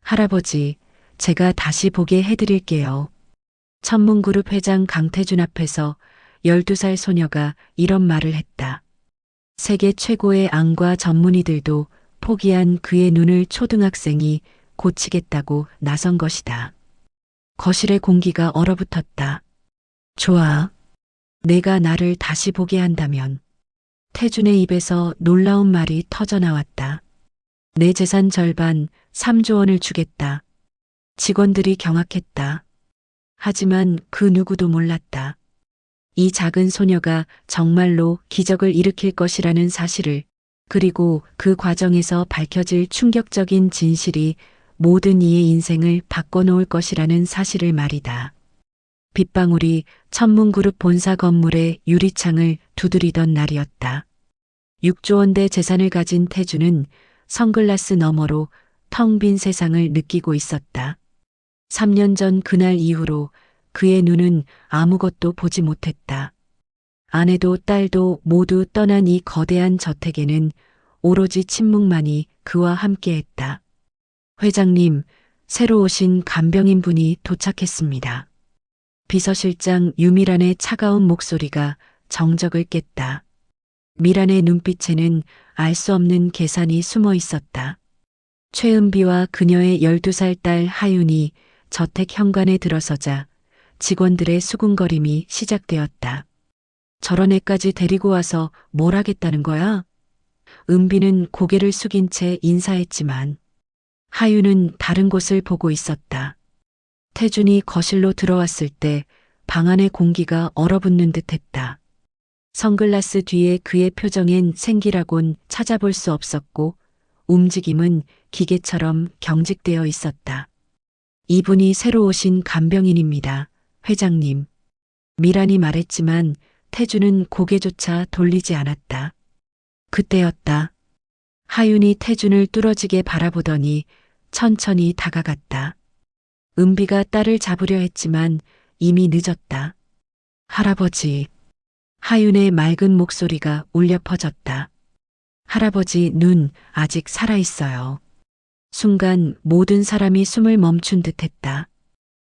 할아버지, 제가 다시 보게 해드릴게요. 천문그룹 회장 강태준 앞에서 12살 소녀가 이런 말을 했다. 세계 최고의 앙과 전문의들도 포기한 그의 눈을 초등학생이 고치겠다고 나선 것이다. 거실의 공기가 얼어붙었다. 좋아. 내가 나를 다시 보게 한다면. 태준의 입에서 놀라운 말이 터져나왔다. 내 재산 절반 3조 원을 주겠다. 직원들이 경악했다. 하지만 그 누구도 몰랐다. 이 작은 소녀가 정말로 기적을 일으킬 것이라는 사실을, 그리고 그 과정에서 밝혀질 충격적인 진실이 모든 이의 인생을 바꿔놓을 것이라는 사실을 말이다. 빗방울이 천문그룹 본사 건물의 유리창을 두드리던 날이었다. 6조 원대 재산을 가진 태주는 선글라스 너머로 텅 빈 세상을 느끼고 있었다. 3년 전 그날 이후로 그의 눈은 아무것도 보지 못했다. 아내도 딸도 모두 떠난 이 거대한 저택에는 오로지 침묵만이 그와 함께했다. 회장님, 새로 오신 간병인 분이 도착했습니다. 비서실장 유미란의 차가운 목소리가 정적을 깼다. 미란의 눈빛에는 알 수 없는 계산이 숨어 있었다. 최은비와 그녀의 12살 딸 하윤이 저택 현관에 들어서자 직원들의 수군거림이 시작되었다. 저런 애까지 데리고 와서 뭘 하겠다는 거야? 은비는 고개를 숙인 채 인사했지만 하윤은 다른 곳을 보고 있었다. 태준이 거실로 들어왔을 때 방 안의 공기가 얼어붙는 듯했다. 선글라스 뒤에 그의 표정엔 생기라곤 찾아볼 수 없었고 움직임은 기계처럼 경직되어 있었다. 이분이 새로 오신 간병인입니다. 회장님. 미란이 말했지만 태준은 고개조차 돌리지 않았다. 그때였다. 하윤이 태준을 뚫어지게 바라보더니 천천히 다가갔다. 은비가 딸을 잡으려 했지만 이미 늦었다. 할아버지. 하윤의 맑은 목소리가 울려 퍼졌다. 할아버지 눈 아직 살아있어요. 순간 모든 사람이 숨을 멈춘 듯했다.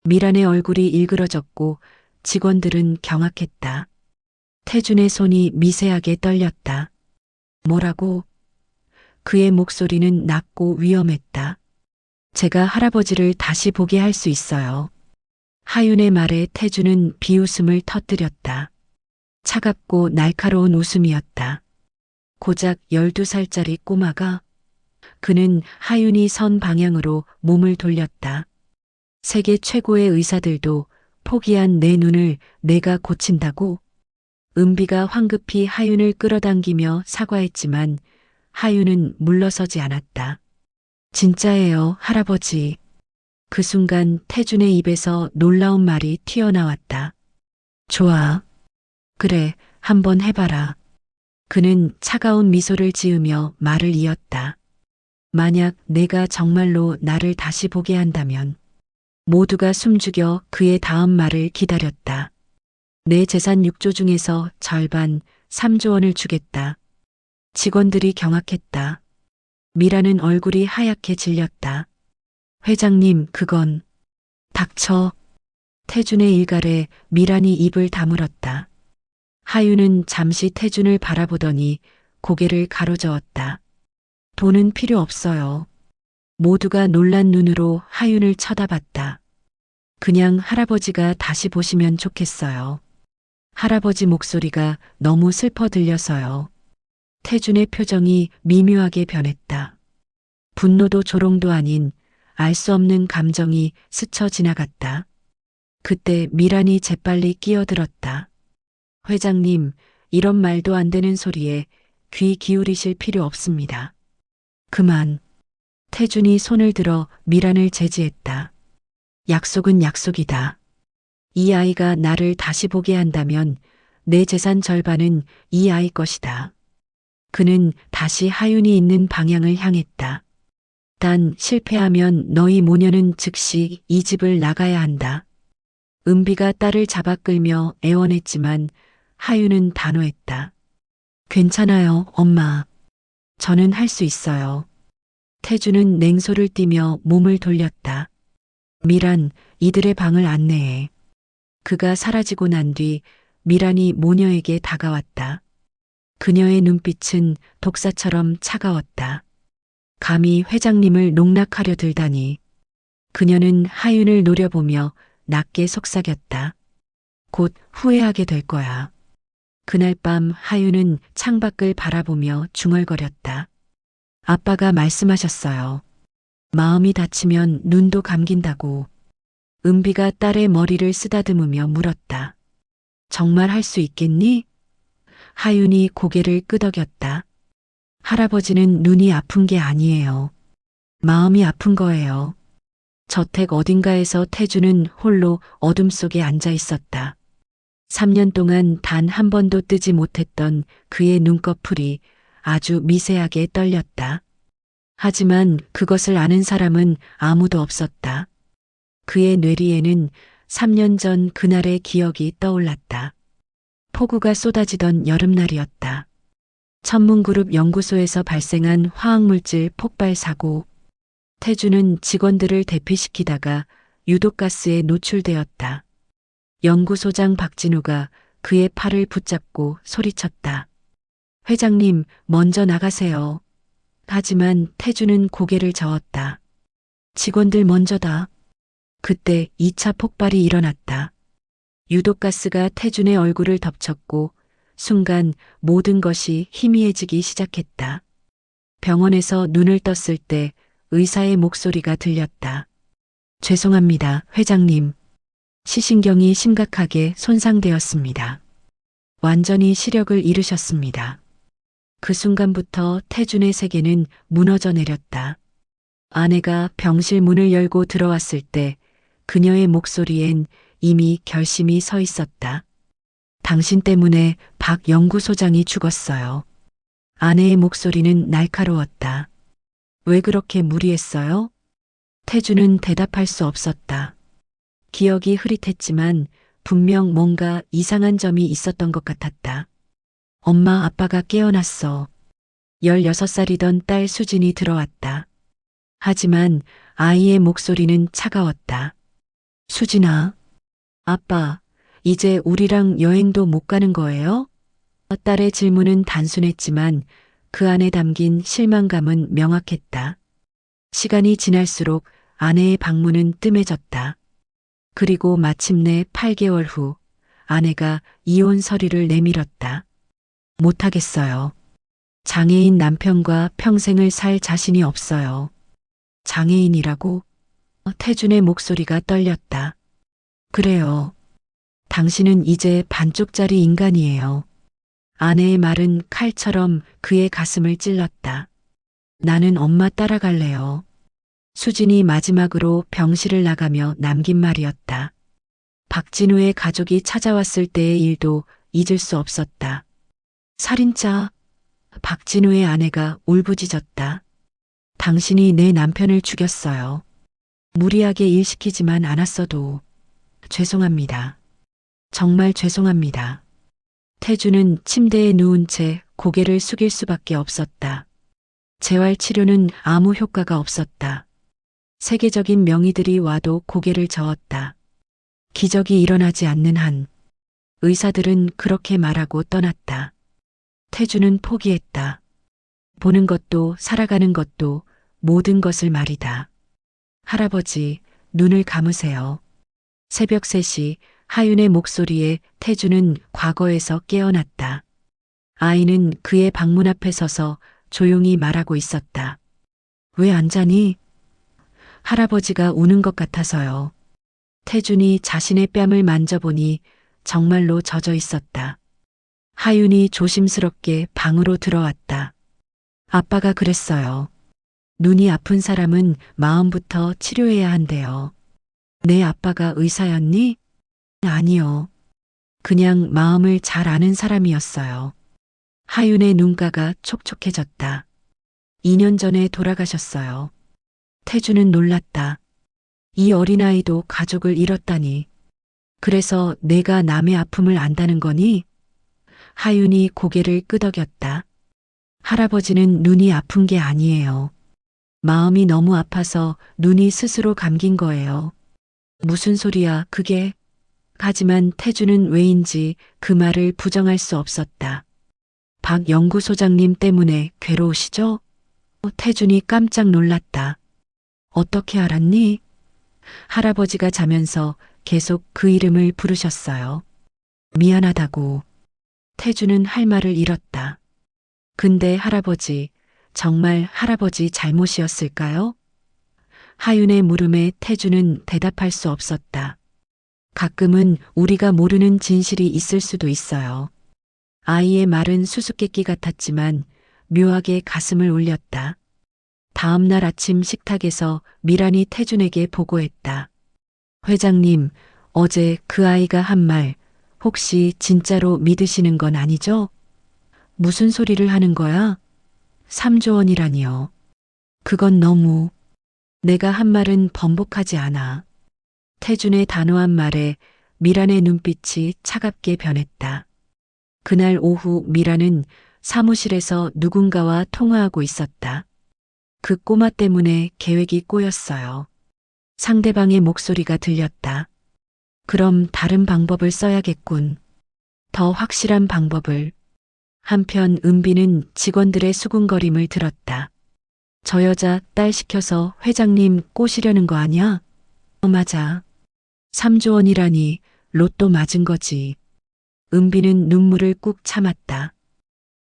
미란의 얼굴이 일그러졌고 직원들은 경악했다. 태준의 손이 미세하게 떨렸다. 뭐라고? 그의 목소리는 낮고 위험했다. 제가 할아버지를 다시 보게 할 수 있어요. 하윤의 말에 태준은 비웃음을 터뜨렸다. 차갑고 날카로운 웃음이었다. 고작 12살짜리 꼬마가? 그는 하윤이 선 방향으로 몸을 돌렸다. 세계 최고의 의사들도 포기한 내 눈을 내가 고친다고? 은비가 황급히 하윤을 끌어당기며 사과했지만 하윤은 물러서지 않았다. 진짜예요, 할아버지. 그 순간 태준의 입에서 놀라운 말이 튀어나왔다. 좋아. 그래, 한번 해봐라. 그는 차가운 미소를 지으며 말을 이었다. 만약 내가 정말로 나를 다시 보게 한다면. 모두가 숨죽여 그의 다음 말을 기다렸다. 내 재산 6조 중에서 절반 3조 원을 주겠다. 직원들이 경악했다. 미라는 얼굴이 하얗게 질렸다. 회장님, 그건. 닥쳐. 태준의 일갈에 미란이 입을 다물었다. 하윤은 잠시 태준을 바라보더니 고개를 가로저었다. 돈은 필요 없어요. 모두가 놀란 눈으로 하윤을 쳐다봤다. 그냥 할아버지가 다시 보시면 좋겠어요. 할아버지 목소리가 너무 슬퍼 들려서요. 태준의 표정이 미묘하게 변했다. 분노도 조롱도 아닌 알 수 없는 감정이 스쳐 지나갔다. 그때 미란이 재빨리 끼어들었다. 회장님, 이런 말도 안 되는 소리에 귀 기울이실 필요 없습니다. 그만. 태준이 손을 들어 미란을 제지했다. 약속은 약속이다. 이 아이가 나를 다시 보게 한다면 내 재산 절반은 이 아이 것이다. 그는 다시 하윤이 있는 방향을 향했다. 단 실패하면 너희 모녀는 즉시 이 집을 나가야 한다. 은비가 딸을 잡아 끌며 애원했지만 하윤은 단호했다. 괜찮아요, 엄마. 저는 할 수 있어요. 태주는 냉소를 띠며 몸을 돌렸다. 미란, 이들의 방을 안내해. 그가 사라지고 난 뒤 미란이 모녀에게 다가왔다. 그녀의 눈빛은 독사처럼 차가웠다. 감히 회장님을 농락하려 들다니. 그녀는 하윤을 노려보며 낮게 속삭였다. 곧 후회하게 될 거야. 그날 밤 하윤은 창밖을 바라보며 중얼거렸다. 아빠가 말씀하셨어요. 마음이 다치면 눈도 감긴다고. 은비가 딸의 머리를 쓰다듬으며 물었다. 정말 할 수 있겠니? 하윤이 고개를 끄덕였다. 할아버지는 눈이 아픈 게 아니에요. 마음이 아픈 거예요. 저택 어딘가에서 태주는 홀로 어둠 속에 앉아 있었다. 3년 동안 단 한 번도 뜨지 못했던 그의 눈꺼풀이 아주 미세하게 떨렸다. 하지만 그것을 아는 사람은 아무도 없었다. 그의 뇌리에는 3년 전 그날의 기억이 떠올랐다. 폭우가 쏟아지던 여름날이었다. 천문그룹 연구소에서 발생한 화학물질 폭발 사고. 태주는 직원들을 대피시키다가 유독가스에 노출되었다. 연구소장 박진우가 그의 팔을 붙잡고 소리쳤다. 회장님, 먼저 나가세요. 하지만 태주는 고개를 저었다. 직원들 먼저다. 그때 2차 폭발이 일어났다. 유독가스가 태준의 얼굴을 덮쳤고 순간 모든 것이 희미해지기 시작했다. 병원에서 눈을 떴을 때 의사의 목소리가 들렸다. 죄송합니다, 회장님. 시신경이 심각하게 손상되었습니다. 완전히 시력을 잃으셨습니다. 그 순간부터 태준의 세계는 무너져 내렸다. 아내가 병실 문을 열고 들어왔을 때 그녀의 목소리엔 이미 결심이 서 있었다. 당신 때문에 박 연구소장이 죽었어요. 아내의 목소리는 날카로웠다. 왜 그렇게 무리했어요? 태주는 대답할 수 없었다. 기억이 흐릿했지만 분명 뭔가 이상한 점이 있었던 것 같았다. 엄마 아빠가 깨어났어. 16살이던 딸 수진이 들어왔다. 하지만 아이의 목소리는 차가웠다. 수진아, 아빠, 이제 우리랑 여행도 못 가는 거예요? 딸의 질문은 단순했지만 그 안에 담긴 실망감은 명확했다. 시간이 지날수록 아내의 방문은 뜸해졌다. 그리고 마침내 8개월 후 아내가 이혼 서류를 내밀었다. 못하겠어요. 장애인 남편과 평생을 살 자신이 없어요. 장애인이라고? 태준의 목소리가 떨렸다. 그래요. 당신은 이제 반쪽짜리 인간이에요. 아내의 말은 칼처럼 그의 가슴을 찔렀다. 나는 엄마 따라갈래요. 수진이 마지막으로 병실을 나가며 남긴 말이었다. 박진우의 가족이 찾아왔을 때의 일도 잊을 수 없었다. 살인자. 박진우의 아내가 울부짖었다. 당신이 내 남편을 죽였어요. 무리하게 일시키지만 않았어도. 죄송합니다. 정말 죄송합니다. 태주는 침대에 누운 채 고개를 숙일 수밖에 없었다. 재활 치료는 아무 효과가 없었다. 세계적인 명의들이 와도 고개를 저었다. 기적이 일어나지 않는 한 의사들은 그렇게 말하고 떠났다. 태주는 포기했다. 보는 것도 살아가는 것도 모든 것을 말이다. 할아버지, 눈을 감으세요. 새벽 3시 하윤의 목소리에 태주는 과거에서 깨어났다. 아이는 그의 방문 앞에 서서 조용히 말하고 있었다. 왜 안 자니? 할아버지가 우는 것 같아서요. 태준이 자신의 뺨을 만져보니 정말로 젖어 있었다. 하윤이 조심스럽게 방으로 들어왔다. 아빠가 그랬어요. 눈이 아픈 사람은 마음부터 치료해야 한대요. 내 아빠가 의사였니? 아니요. 그냥 마음을 잘 아는 사람이었어요. 하윤의 눈가가 촉촉해졌다. 2년 전에 돌아가셨어요. 태주는 놀랐다. 이 어린아이도 가족을 잃었다니. 그래서 내가 남의 아픔을 안다는 거니? 하윤이 고개를 끄덕였다. 할아버지는 눈이 아픈 게 아니에요. 마음이 너무 아파서 눈이 스스로 감긴 거예요. 무슨 소리야, 그게? 하지만 태주는 왜인지 그 말을 부정할 수 없었다. 박 연구소장님 때문에 괴로우시죠? 태준이 깜짝 놀랐다. 어떻게 알았니? 할아버지가 자면서 계속 그 이름을 부르셨어요. 미안하다고. 태주는 할 말을 잃었다. 근데 할아버지, 정말 할아버지 잘못이었을까요? 하윤의 물음에 태주는 대답할 수 없었다. 가끔은 우리가 모르는 진실이 있을 수도 있어요. 아이의 말은 수수께끼 같았지만 묘하게 가슴을 울렸다. 다음 날 아침 식탁에서 미란이 태준에게 보고했다. 회장님, 어제 그 아이가 한 말 혹시 진짜로 믿으시는 건 아니죠? 무슨 소리를 하는 거야? 3조 원이라니요. 그건 너무. 내가 한 말은 번복하지 않아. 태준의 단호한 말에 미란의 눈빛이 차갑게 변했다. 그날 오후 미란은 사무실에서 누군가와 통화하고 있었다. 그 꼬마 때문에 계획이 꼬였어요. 상대방의 목소리가 들렸다. 그럼 다른 방법을 써야겠군. 더 확실한 방법을. 한편 은비는 직원들의 수군거림을 들었다. 저 여자 딸 시켜서 회장님 꼬시려는 거 아니야? 맞아. 3조 원이라니 로또 맞은 거지. 은비는 눈물을 꾹 참았다.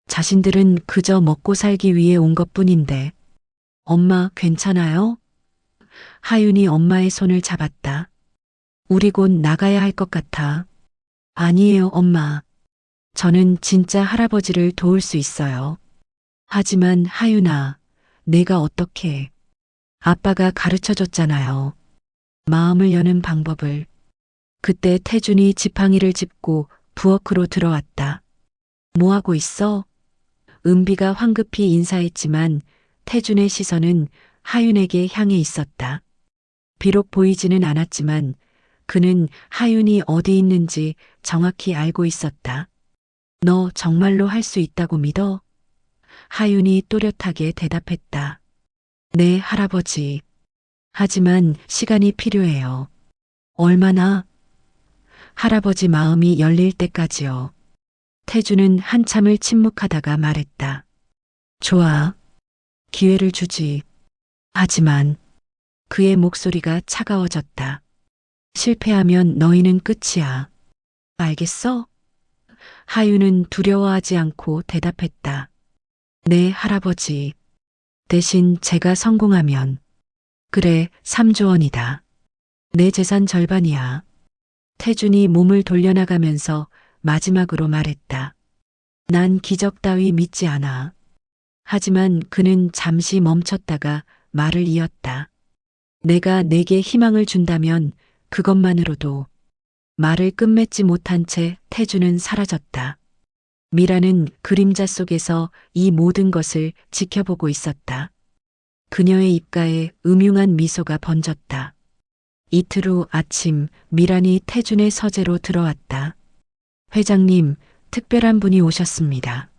자신들은 그저 먹고 살기 위해 온 것뿐인데. 엄마 괜찮아요? 하윤이 엄마의 손을 잡았다. 우리 곧 나가야 할 것 같아. 아니에요, 엄마. 저는 진짜 할아버지를 도울 수 있어요. 하지만 하윤아, 내가 어떻게. 아빠가 가르쳐 줬잖아요. 마음을 여는 방법을. 그때 태준이 지팡이를 짚고 부엌으로 들어왔다. 뭐 하고 있어? 은비가 황급히 인사했지만 태준의 시선은 하윤에게 향해 있었다. 비록 보이지는 않았지만 그는 하윤이 어디 있는지 정확히 알고 있었다. 너 정말로 할 수 있다고 믿어? 하윤이 또렷하게 대답했다. 네, 할아버지. 하지만 시간이 필요해요. 얼마나? 할아버지 마음이 열릴 때까지요. 태주는 한참을 침묵하다가 말했다. 좋아. 기회를 주지. 하지만 그의 목소리가 차가워졌다. 실패하면 너희는 끝이야. 알겠어? 하윤은 두려워하지 않고 대답했다. 네, 할아버지. 대신 제가 성공하면. 그래, 3조 원이다. 내 재산 절반이야. 태준이 몸을 돌려나가면서 마지막으로 말했다. 난 기적 따위 믿지 않아. 하지만 그는 잠시 멈췄다가 말을 이었다. 내가 내게 희망을 준다면 그것만으로도. 말을 끝맺지 못한 채 태준은 사라졌다. 미라는 그림자 속에서 이 모든 것을 지켜보고 있었다. 그녀의 입가에 음흉한 미소가 번졌다. 이틀 후 아침 미란이 태준의 서재로 들어왔다. 회장님, 특별한 분이 오셨습니다.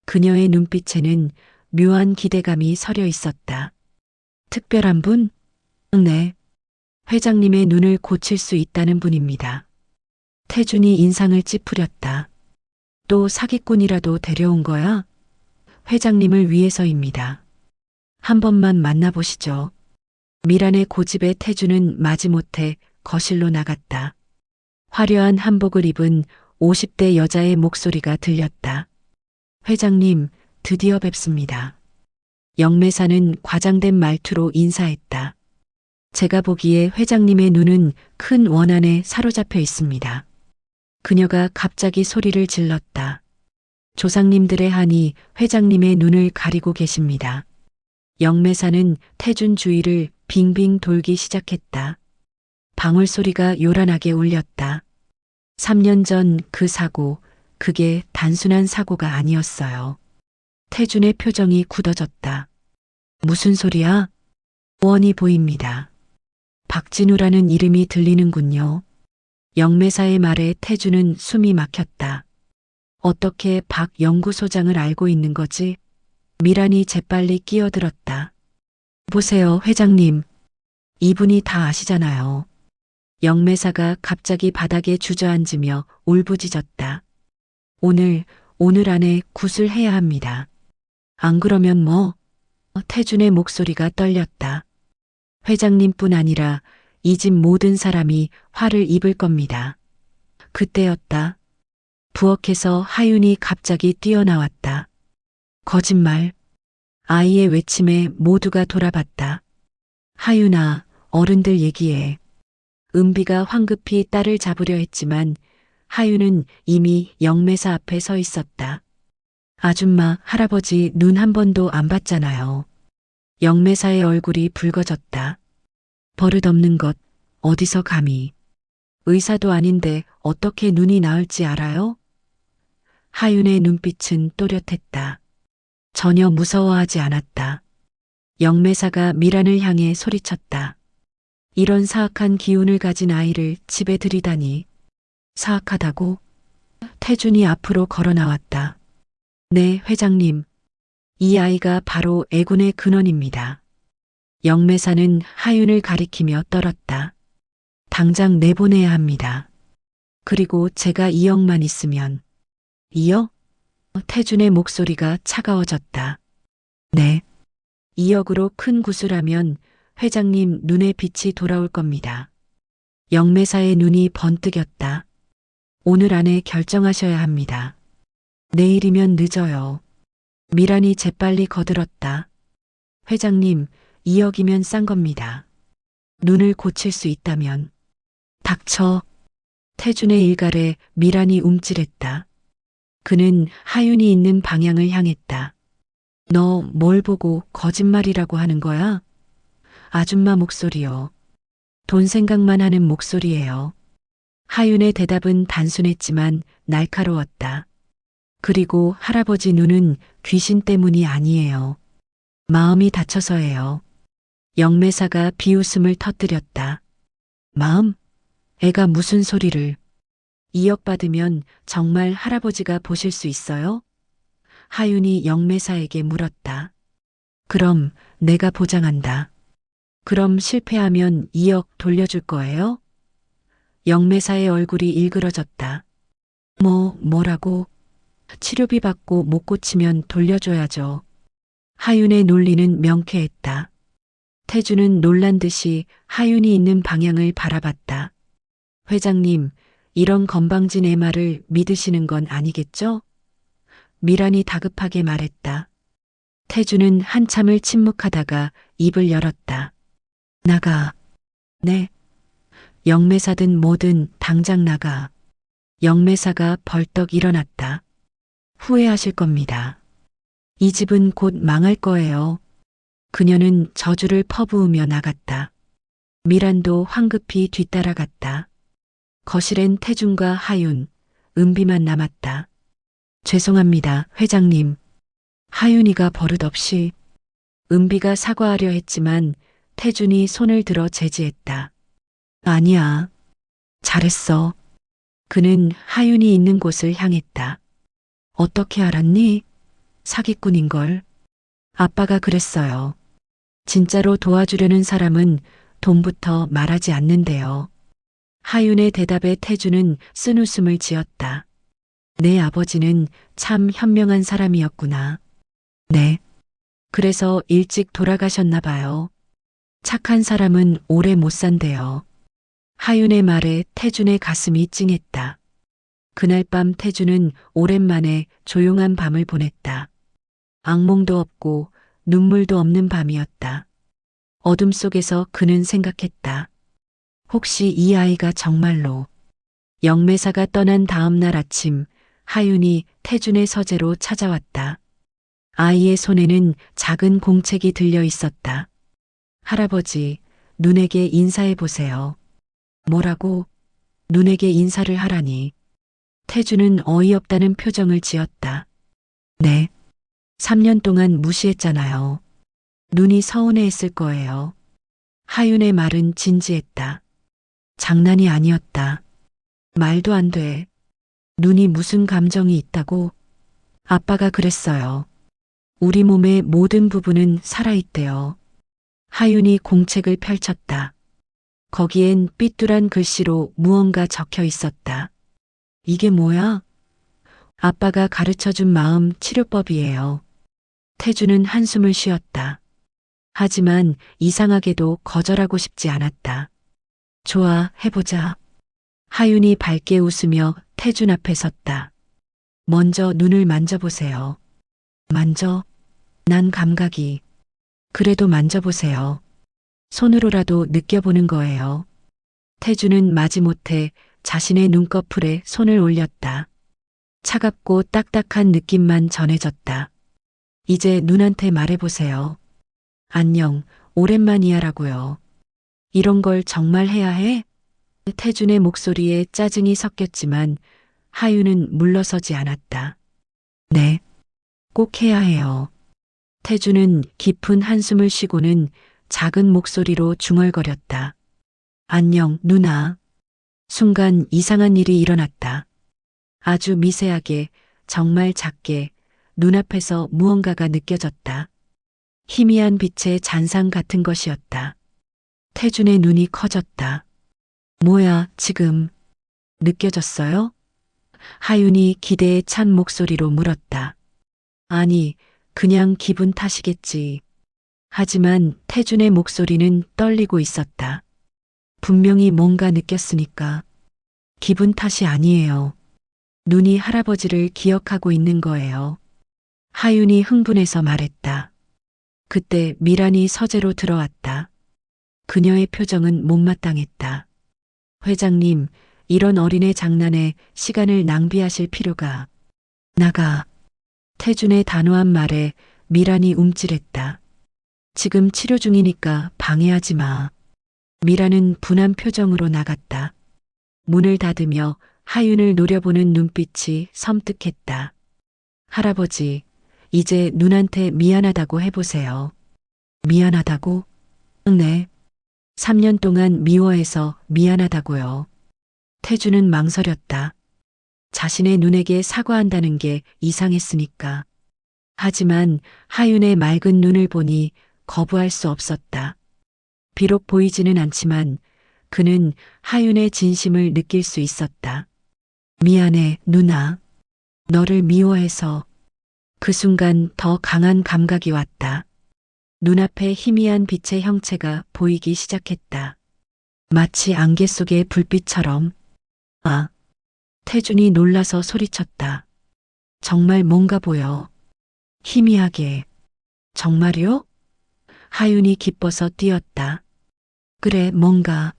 그녀의 눈빛에는 묘한 기대감이 서려 있었다. 특별한 분? 네. 회장님의 눈을 고칠 수 있다는 분입니다. 태준이 인상을 찌푸렸다. 또 사기꾼이라도 데려온 거야? 회장님을 위해서입니다. 한 번만 만나보시죠. 미란의 고집에 태준은 마지못해 거실로 나갔다. 화려한 한복을 입은 50대 여자의 목소리가 들렸다. 회장님, 드디어 뵙습니다. 영매사는 과장된 말투로 인사했다. 제가 보기에 회장님의 눈은 큰 원한에 사로잡혀 있습니다. 그녀가 갑자기 소리를 질렀다. 조상님들의 한이 회장님의 눈을 가리고 계십니다. 영매사는 태준 주위를 빙빙 돌기 시작했다. 방울 소리가 요란하게 울렸다. 3년 전 그 사고, 그게 단순한 사고가 아니었어요. 태준의 표정이 굳어졌다. 무슨 소리야? 원이 보입니다. 박진우라는 이름이 들리는군요. 영매사의 말에 태준은 숨이 막혔다. 어떻게 박 연구소장을 알고 있는 거지? 미란이 재빨리 끼어들었다. 보세요, 회장님. 이분이 다 아시잖아요. 영매사가 갑자기 바닥에 주저앉으며 울부짖었다. 오늘 안에 구슬해야 합니다. 안 그러면 뭐? 태준의 목소리가 떨렸다. 회장님뿐 아니라 이 집 모든 사람이 화를 입을 겁니다. 그때였다. 부엌에서 하윤이 갑자기 뛰어나왔다. 거짓말. 아이의 외침에 모두가 돌아봤다. 하윤아, 어른들 얘기해. 은비가 황급히 딸을 잡으려 했지만 하윤은 이미 영매사 앞에 서 있었다. 아줌마, 할아버지 눈 한 번도 안 봤잖아요. 영매사의 얼굴이 붉어졌다. 버릇없는 것, 어디서 감히. 의사도 아닌데 어떻게 눈이 나을지 알아요? 하윤의 눈빛은 또렷했다. 전혀 무서워하지 않았다. 영매사가 미란을 향해 소리쳤다. 이런 사악한 기운을 가진 아이를 집에 들이다니. 사악하다고? 태준이 앞으로 걸어 나왔다. 네, 회장님. 이 아이가 바로 애군의 근원입니다. 영매사는 하윤을 가리키며 떨었다. 당장 내보내야 합니다. 그리고 제가 2억만 있으면. 2억? 태준의 목소리가 차가워졌다. 네. 2억으로 큰 구슬하면 회장님 눈에 빛이 돌아올 겁니다. 영매사의 눈이 번뜩였다. 오늘 안에 결정하셔야 합니다. 내일이면 늦어요. 미란이 재빨리 거들었다. 회장님, 2억이면 싼 겁니다. 눈을 고칠 수 있다면. 닥쳐. 태준의 일갈에 미란이 움찔했다. 그는 하윤이 있는 방향을 향했다. 너 뭘 보고 거짓말이라고 하는 거야? 아줌마 목소리요. 돈 생각만 하는 목소리예요. 하윤의 대답은 단순했지만 날카로웠다. 그리고 할아버지 눈은 귀신 때문이 아니에요. 마음이 다쳐서예요. 영매사가 비웃음을 터뜨렸다. 마음? 애가 무슨 소리를. 2억 받으면 정말 할아버지가 보실 수 있어요? 하윤이 영매사에게 물었다. 그럼 내가 보장한다. 그럼 실패하면 2억 돌려줄 거예요? 영매사의 얼굴이 일그러졌다. 뭐라고? 치료비 받고 못 고치면 돌려줘야죠. 하윤의 논리는 명쾌했다. 태주는 놀란 듯이 하윤이 있는 방향을 바라봤다. 회장님, 이런 건방진 애 말을 믿으시는 건 아니겠죠? 미란이 다급하게 말했다. 태주는 한참을 침묵하다가 입을 열었다. 나가. 네. 영매사든 뭐든 당장 나가. 영매사가 벌떡 일어났다. 후회하실 겁니다. 이 집은 곧 망할 거예요. 그녀는 저주를 퍼부으며 나갔다. 미란도 황급히 뒤따라갔다. 거실엔 태준과 하윤, 은비만 남았다. 죄송합니다, 회장님. 하윤이가 버릇없이. 은비가 사과하려 했지만 태준이 손을 들어 제지했다. 아니야. 잘했어. 그는 하윤이 있는 곳을 향했다. 어떻게 알았니? 사기꾼인걸. 아빠가 그랬어요. 진짜로 도와주려는 사람은 돈부터 말하지 않는데요. 하윤의 대답에 태주는 쓴웃음을 지었다. 내 아버지는 참 현명한 사람이었구나. 네. 그래서 일찍 돌아가셨나 봐요. 착한 사람은 오래 못 산대요. 하윤의 말에 태준의 가슴이 찡했다. 그날 밤 태준은 오랜만에 조용한 밤을 보냈다. 악몽도 없고 눈물도 없는 밤이었다. 어둠 속에서 그는 생각했다. 혹시 이 아이가 정말로. 영매사가 떠난 다음 날 아침 하윤이 태준의 서재로 찾아왔다. 아이의 손에는 작은 공책이 들려 있었다. 할아버지, 눈에게 인사해 보세요. 뭐라고? 눈에게 인사를 하라니. 태준은 어이없다는 표정을 지었다. 네. 3년 동안 무시했잖아요. 눈이 서운해했을 거예요. 하윤의 말은 진지했다. 장난이 아니었다. 말도 안 돼. 눈이 무슨 감정이 있다고? 아빠가 그랬어요. 우리 몸의 모든 부분은 살아있대요. 하윤이 공책을 펼쳤다. 거기엔 삐뚤한 글씨로 무언가 적혀 있었다. 이게 뭐야? 아빠가 가르쳐준 마음 치료법이에요. 태주는 한숨을 쉬었다. 하지만 이상하게도 거절하고 싶지 않았다. 좋아, 해보자. 하윤이 밝게 웃으며 태준 앞에 섰다. 먼저 눈을 만져보세요. 만져? 난 감각이. 그래도 만져보세요. 손으로라도 느껴보는 거예요. 태주는 마지못해 자신의 눈꺼풀에 손을 올렸다. 차갑고 딱딱한 느낌만 전해졌다. 이제 눈한테 말해보세요. 안녕, 오랜만이야라고요. 이런 걸 정말 해야 해? 태준의 목소리에 짜증이 섞였지만 하윤은 물러서지 않았다. 네, 꼭 해야 해요. 태준은 깊은 한숨을 쉬고는 작은 목소리로 중얼거렸다. 안녕, 누나. 순간 이상한 일이 일어났다. 아주 미세하게, 정말 작게 눈앞에서 무언가가 느껴졌다. 희미한 빛의 잔상 같은 것이었다. 태준의 눈이 커졌다. 뭐야, 지금 느껴졌어요? 하윤이 기대에 찬 목소리로 물었다. 아니, 그냥 기분 탓이겠지. 하지만 태준의 목소리는 떨리고 있었다. 분명히 뭔가 느꼈으니까. 기분 탓이 아니에요. 눈이 할아버지를 기억하고 있는 거예요. 하윤이 흥분해서 말했다. 그때 미란이 서재로 들어왔다. 그녀의 표정은 못마땅했다. 회장님, 이런 어린애 장난에 시간을 낭비하실 필요가. 나가. 태준의 단호한 말에 미란이 움찔했다. 지금 치료 중이니까 방해하지 마. 미란은 분한 표정으로 나갔다. 문을 닫으며 하윤을 노려보는 눈빛이 섬뜩했다. 할아버지, 이제 누나한테 미안하다고 해보세요. 미안하다고? 네. 3년 동안 미워해서 미안하다고요. 태주는 망설였다. 자신의 눈에게 사과한다는 게 이상했으니까. 하지만 하윤의 맑은 눈을 보니 거부할 수 없었다. 비록 보이지는 않지만 그는 하윤의 진심을 느낄 수 있었다. 미안해, 누나. 너를 미워해서. 그 순간 더 강한 감각이 왔다. 눈앞에 희미한 빛의 형체가 보이기 시작했다. 마치 안개 속의 불빛처럼. 아, 태준이 놀라서 소리쳤다. 정말 뭔가 보여. 희미하게. 정말요? 하윤이 기뻐서 뛰었다. 그래, 뭔가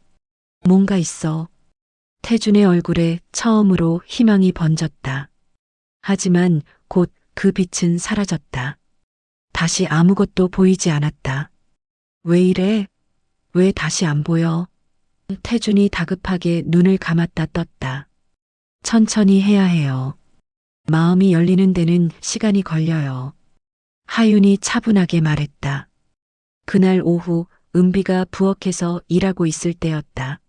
있어. 태준의 얼굴에 처음으로 희망이 번졌다. 하지만 곧 그 빛은 사라졌다. 다시 아무것도 보이지 않았다. 왜 이래? 왜 다시 안 보여? 태준이 다급하게 눈을 감았다 떴다. 천천히 해야 해요. 마음이 열리는 데는 시간이 걸려요. 하윤이 차분하게 말했다. 그날 오후 은비가 부엌에서 일하고 있을 때였다.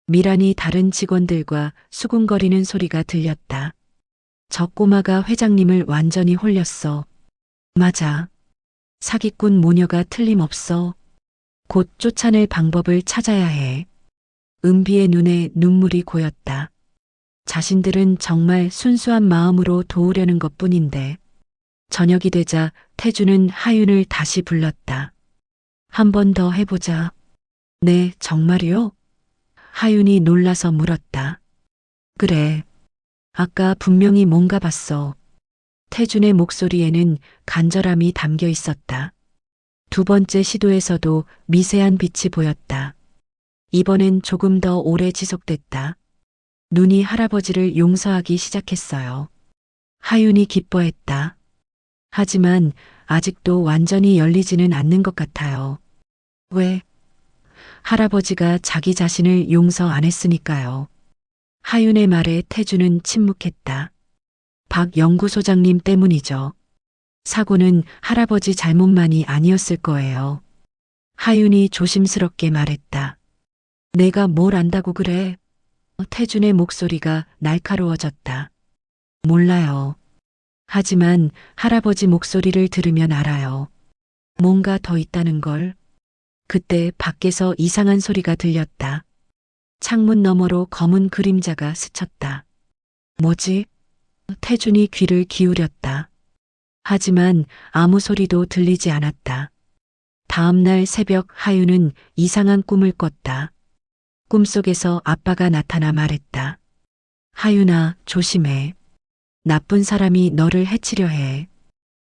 미란이 다른 직원들과 수군거리는 소리가 들렸다. 저 꼬마가 회장님을 완전히 홀렸어. 맞아. 사기꾼 모녀가 틀림없어. 곧 쫓아낼 방법을 찾아야 해. 은비의 눈에 눈물이 고였다. 자신들은 정말 순수한 마음으로 도우려는 것뿐인데. 저녁이 되자 태주는 하윤을 다시 불렀다. 한 번 더 해보자. 네, 정말이요? 하윤이 놀라서 물었다. 그래. 아까 분명히 뭔가 봤어. 태준의 목소리에는 간절함이 담겨 있었다. 두 번째 시도에서도 미세한 빛이 보였다. 이번엔 조금 더 오래 지속됐다. 눈이 할아버지를 용서하기 시작했어요. 하윤이 기뻐했다. 하지만 아직도 완전히 열리지는 않는 것 같아요. 왜? 할아버지가 자기 자신을 용서 안 했으니까요. 하윤의 말에 태주는 침묵했다. 박 연구소장님 때문이죠. 사고는 할아버지 잘못만이 아니었을 거예요. 하윤이 조심스럽게 말했다. 내가 뭘 안다고 그래? 태준의 목소리가 날카로워졌다. 몰라요. 하지만 할아버지 목소리를 들으면 알아요. 뭔가 더 있다는 걸. 그때 밖에서 이상한 소리가 들렸다. 창문 너머로 검은 그림자가 스쳤다. 뭐지? 태준이 귀를 기울였다. 하지만 아무 소리도 들리지 않았다. 다음 날 새벽 하윤은 이상한 꿈을 꿨다. 꿈속에서 아빠가 나타나 말했다. 하윤아, 조심해. 나쁜 사람이 너를 해치려 해.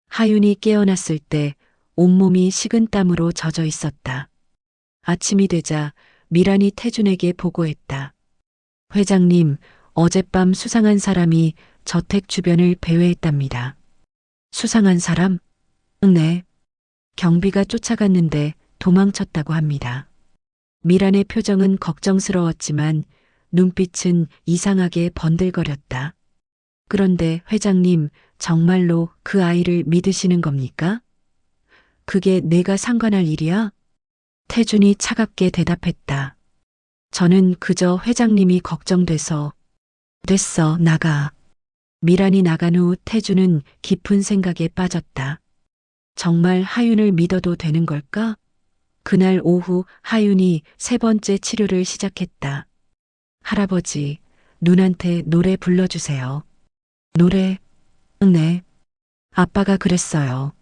하윤이 깨어났을 때 온몸이 식은땀으로 젖어 있었다. 아침이 되자 미란이 태준에게 보고했다. 회장님, 어젯밤 수상한 사람이 저택 주변을 배회했답니다. 수상한 사람? 네. 경비가 쫓아갔는데 도망쳤다고 합니다. 미란의 표정은 걱정스러웠지만 눈빛은 이상하게 번들거렸다. 그런데 회장님, 정말로 그 아이를 믿으시는 겁니까? 그게 내가 상관할 일이야? 태준이 차갑게 대답했다. 저는 그저 회장님이 걱정돼서. 됐어, 나가. 미란이 나간 후 태준은 깊은 생각에 빠졌다. 정말 하윤을 믿어도 되는 걸까? 그날 오후 하윤이 세 번째 치료를 시작했다. 할아버지, 눈한테 노래 불러주세요. 노래? 네. 아빠가 그랬어요.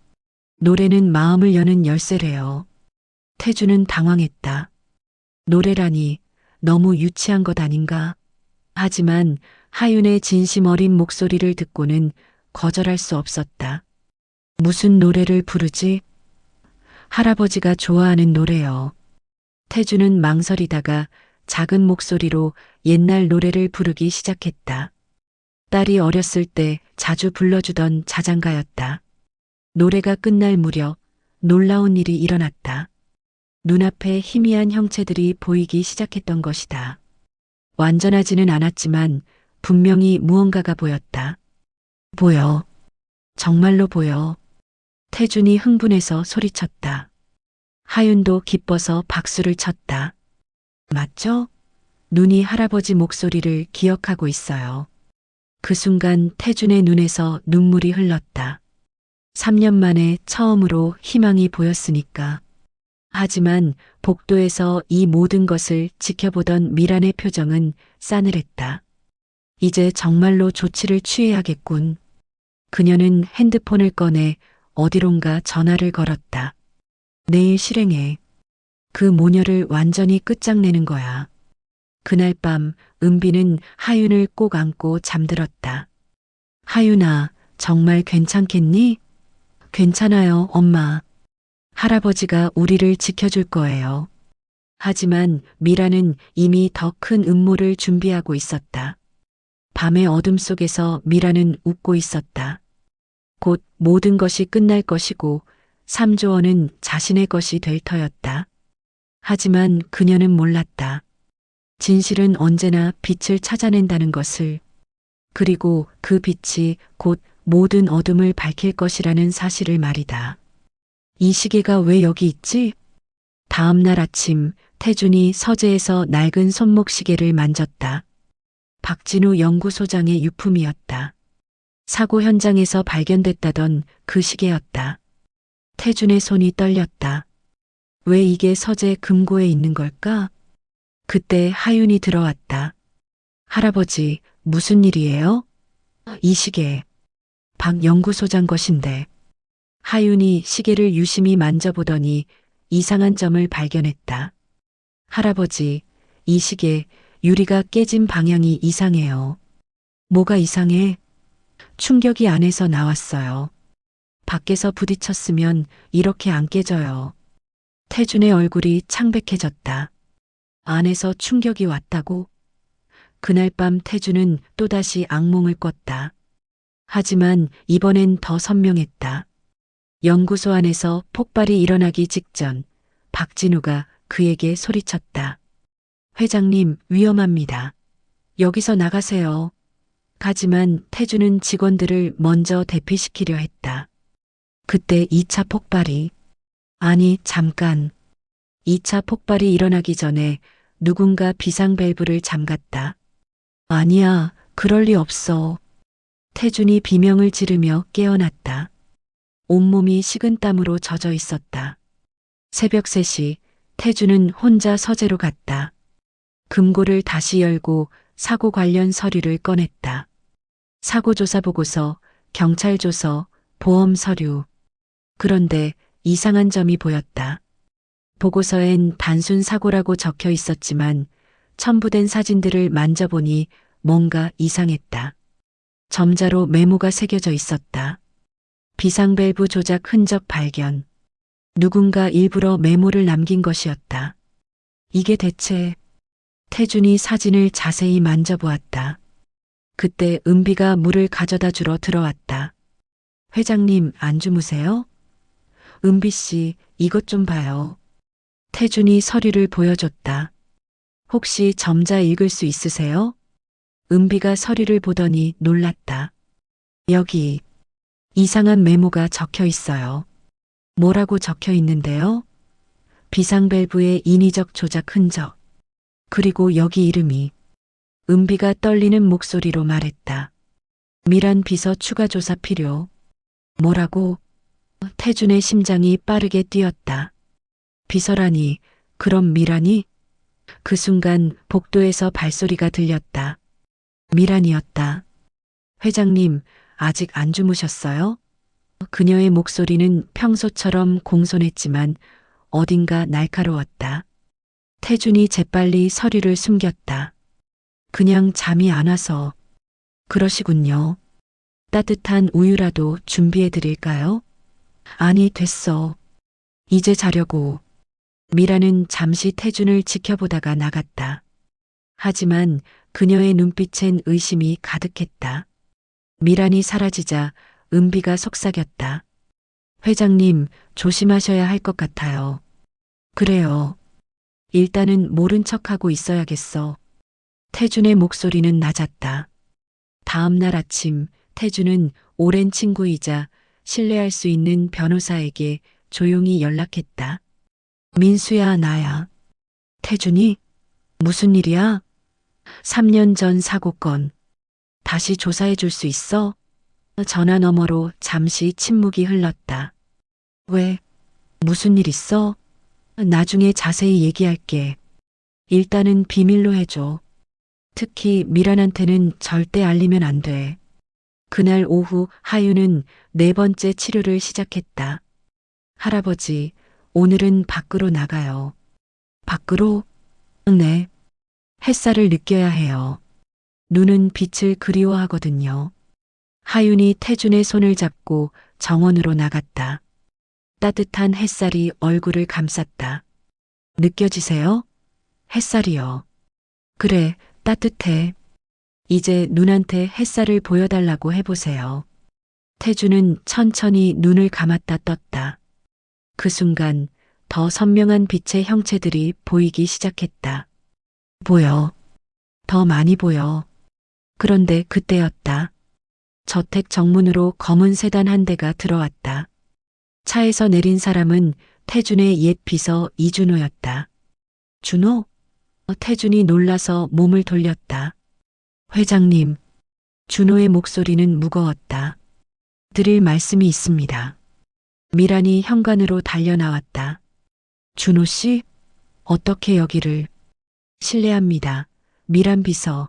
노래는 마음을 여는 열쇠래요. 태주는 당황했다. 노래라니 너무 유치한 것 아닌가? 하지만 하윤의 진심 어린 목소리를 듣고는 거절할 수 없었다. 무슨 노래를 부르지? 할아버지가 좋아하는 노래요. 태주는 망설이다가 작은 목소리로 옛날 노래를 부르기 시작했다. 딸이 어렸을 때 자주 불러주던 자장가였다. 노래가 끝날 무렵 놀라운 일이 일어났다. 눈앞에 희미한 형체들이 보이기 시작했던 것이다. 완전하지는 않았지만 분명히 무언가가 보였다. 보여. 정말로 보여. 태준이 흥분해서 소리쳤다. 하윤도 기뻐서 박수를 쳤다. 맞죠? 눈이 할아버지 목소리를 기억하고 있어요. 그 순간 태준의 눈에서 눈물이 흘렀다. 3년 만에 처음으로 희망이 보였으니까. 하지만 복도에서 이 모든 것을 지켜보던 미란의 표정은 싸늘했다. 이제 정말로 조치를 취해야겠군. 그녀는 핸드폰을 꺼내 어디론가 전화를 걸었다. 내일 실행해. 그 모녀를 완전히 끝장내는 거야. 그날 밤 은비는 하윤을 꼭 안고 잠들었다. 하윤아, 정말 괜찮겠니? 괜찮아요, 엄마. 할아버지가 우리를 지켜줄 거예요. 하지만 미라는 이미 더 큰 음모를 준비하고 있었다. 밤의 어둠 속에서 미라는 웃고 있었다. 곧 모든 것이 끝날 것이고 3조 원은 자신의 것이 될 터였다. 하지만 그녀는 몰랐다. 진실은 언제나 빛을 찾아낸다는 것을, 그리고 그 빛이 곧 모든 어둠을 밝힐 것이라는 사실을 말이다. 이 시계가 왜 여기 있지? 다음 날 아침 태준이 서재에서 낡은 손목 시계를 만졌다. 박진우 연구소장의 유품이었다. 사고 현장에서 발견됐다던 그 시계였다. 태준의 손이 떨렸다. 왜 이게 서재 금고에 있는 걸까? 그때 하윤이 들어왔다. 할아버지, 무슨 일이에요? 이 시계. 박 연구소장 것인데. 하윤이 시계를 유심히 만져보더니 이상한 점을 발견했다. 할아버지, 이 시계 유리가 깨진 방향이 이상해요. 뭐가 이상해? 충격이 안에서 나왔어요. 밖에서 부딪혔으면 이렇게 안 깨져요. 태준의 얼굴이 창백해졌다. 안에서 충격이 왔다고? 그날 밤 태준은 또다시 악몽을 꿨다. 하지만 이번엔 더 선명했다. 연구소 안에서 폭발이 일어나기 직전 박진우가 그에게 소리쳤다. 회장님, 위험합니다. 여기서 나가세요. 하지만 태준은 직원들을 먼저 대피시키려 했다. 그때 2차 폭발이, 아니 잠깐. 2차 폭발이 일어나기 전에 누군가 비상 밸브를 잠갔다. 아니야, 그럴 리 없어. 태준이 비명을 지르며 깨어났다. 온몸이 식은땀으로 젖어 있었다. 새벽 3시 태주는 혼자 서재로 갔다. 금고를 다시 열고 사고 관련 서류를 꺼냈다. 사고조사 보고서, 경찰 조서, 보험 서류. 그런데 이상한 점이 보였다. 보고서엔 단순 사고라고 적혀 있었지만 첨부된 사진들을 만져보니 뭔가 이상했다. 점자로 메모가 새겨져 있었다. 비상밸브 조작 흔적 발견. 누군가 일부러 메모를 남긴 것이었다. 이게 대체... 태준이 사진을 자세히 만져보았다. 그때 은비가 물을 가져다 주러 들어왔다. 회장님, 안 주무세요? 은비 씨, 이것 좀 봐요. 태준이 서류를 보여줬다. 혹시 점자 읽을 수 있으세요? 은비가 서류를 보더니 놀랐다. 여기 이상한 메모가 적혀 있어요. 뭐라고 적혀 있는데요? 비상밸브의 인위적 조작 흔적. 그리고 여기 이름이. 은비가 떨리는 목소리로 말했다. 미란 비서 추가 조사 필요. 뭐라고? 태준의 심장이 빠르게 뛰었다. 비서라니, 그럼 미란이? 그 순간 복도에서 발소리가 들렸다. 미란이었다. 회장님, 아직 안 주무셨어요? 그녀의 목소리는 평소처럼 공손했지만 어딘가 날카로웠다. 태준이 재빨리 서류를 숨겼다. 그냥 잠이 안 와서. 그러시군요. 따뜻한 우유라도 준비해 드릴까요? 아니, 됐어. 이제 자려고. 미라는 잠시 태준을 지켜보다가 나갔다. 하지만 그녀의 눈빛엔 의심이 가득했다. 미란이 사라지자 은비가 속삭였다. 회장님, 조심하셔야 할 것 같아요. 그래요. 일단은 모른 척하고 있어야겠어. 태준의 목소리는 낮았다. 다음 날 아침 태준은 오랜 친구이자 신뢰할 수 있는 변호사에게 조용히 연락했다. 민수야, 나야. 태준이? 무슨 일이야? 3년 전 사고건. 다시 조사해 줄 수 있어? 전화 너머로 잠시 침묵이 흘렀다. 왜? 무슨 일 있어? 나중에 자세히 얘기할게. 일단은 비밀로 해줘. 특히 미란한테는 절대 알리면 안 돼. 그날 오후 하유는 4번째 치료를 시작했다. 할아버지, 오늘은 밖으로 나가요. 밖으로? 네. 햇살을 느껴야 해요. 눈은 빛을 그리워하거든요. 하윤이 태준의 손을 잡고 정원으로 나갔다. 따뜻한 햇살이 얼굴을 감쌌다. 느껴지세요? 햇살이요. 그래, 따뜻해. 이제 눈한테 햇살을 보여달라고 해보세요. 태준은 천천히 눈을 감았다 떴다. 그 순간 더 선명한 빛의 형체들이 보이기 시작했다. 보여. 더 많이 보여. 그런데 그때였다. 저택 정문으로 검은 세단 한 대가 들어왔다. 차에서 내린 사람은 태준의 옛 비서 이준호였다. 준호? 태준이 놀라서 몸을 돌렸다. 회장님. 준호의 목소리는 무거웠다. 드릴 말씀이 있습니다. 미란이 현관으로 달려나왔다. 준호 씨? 어떻게 여기를? 실례합니다. 미란 비서.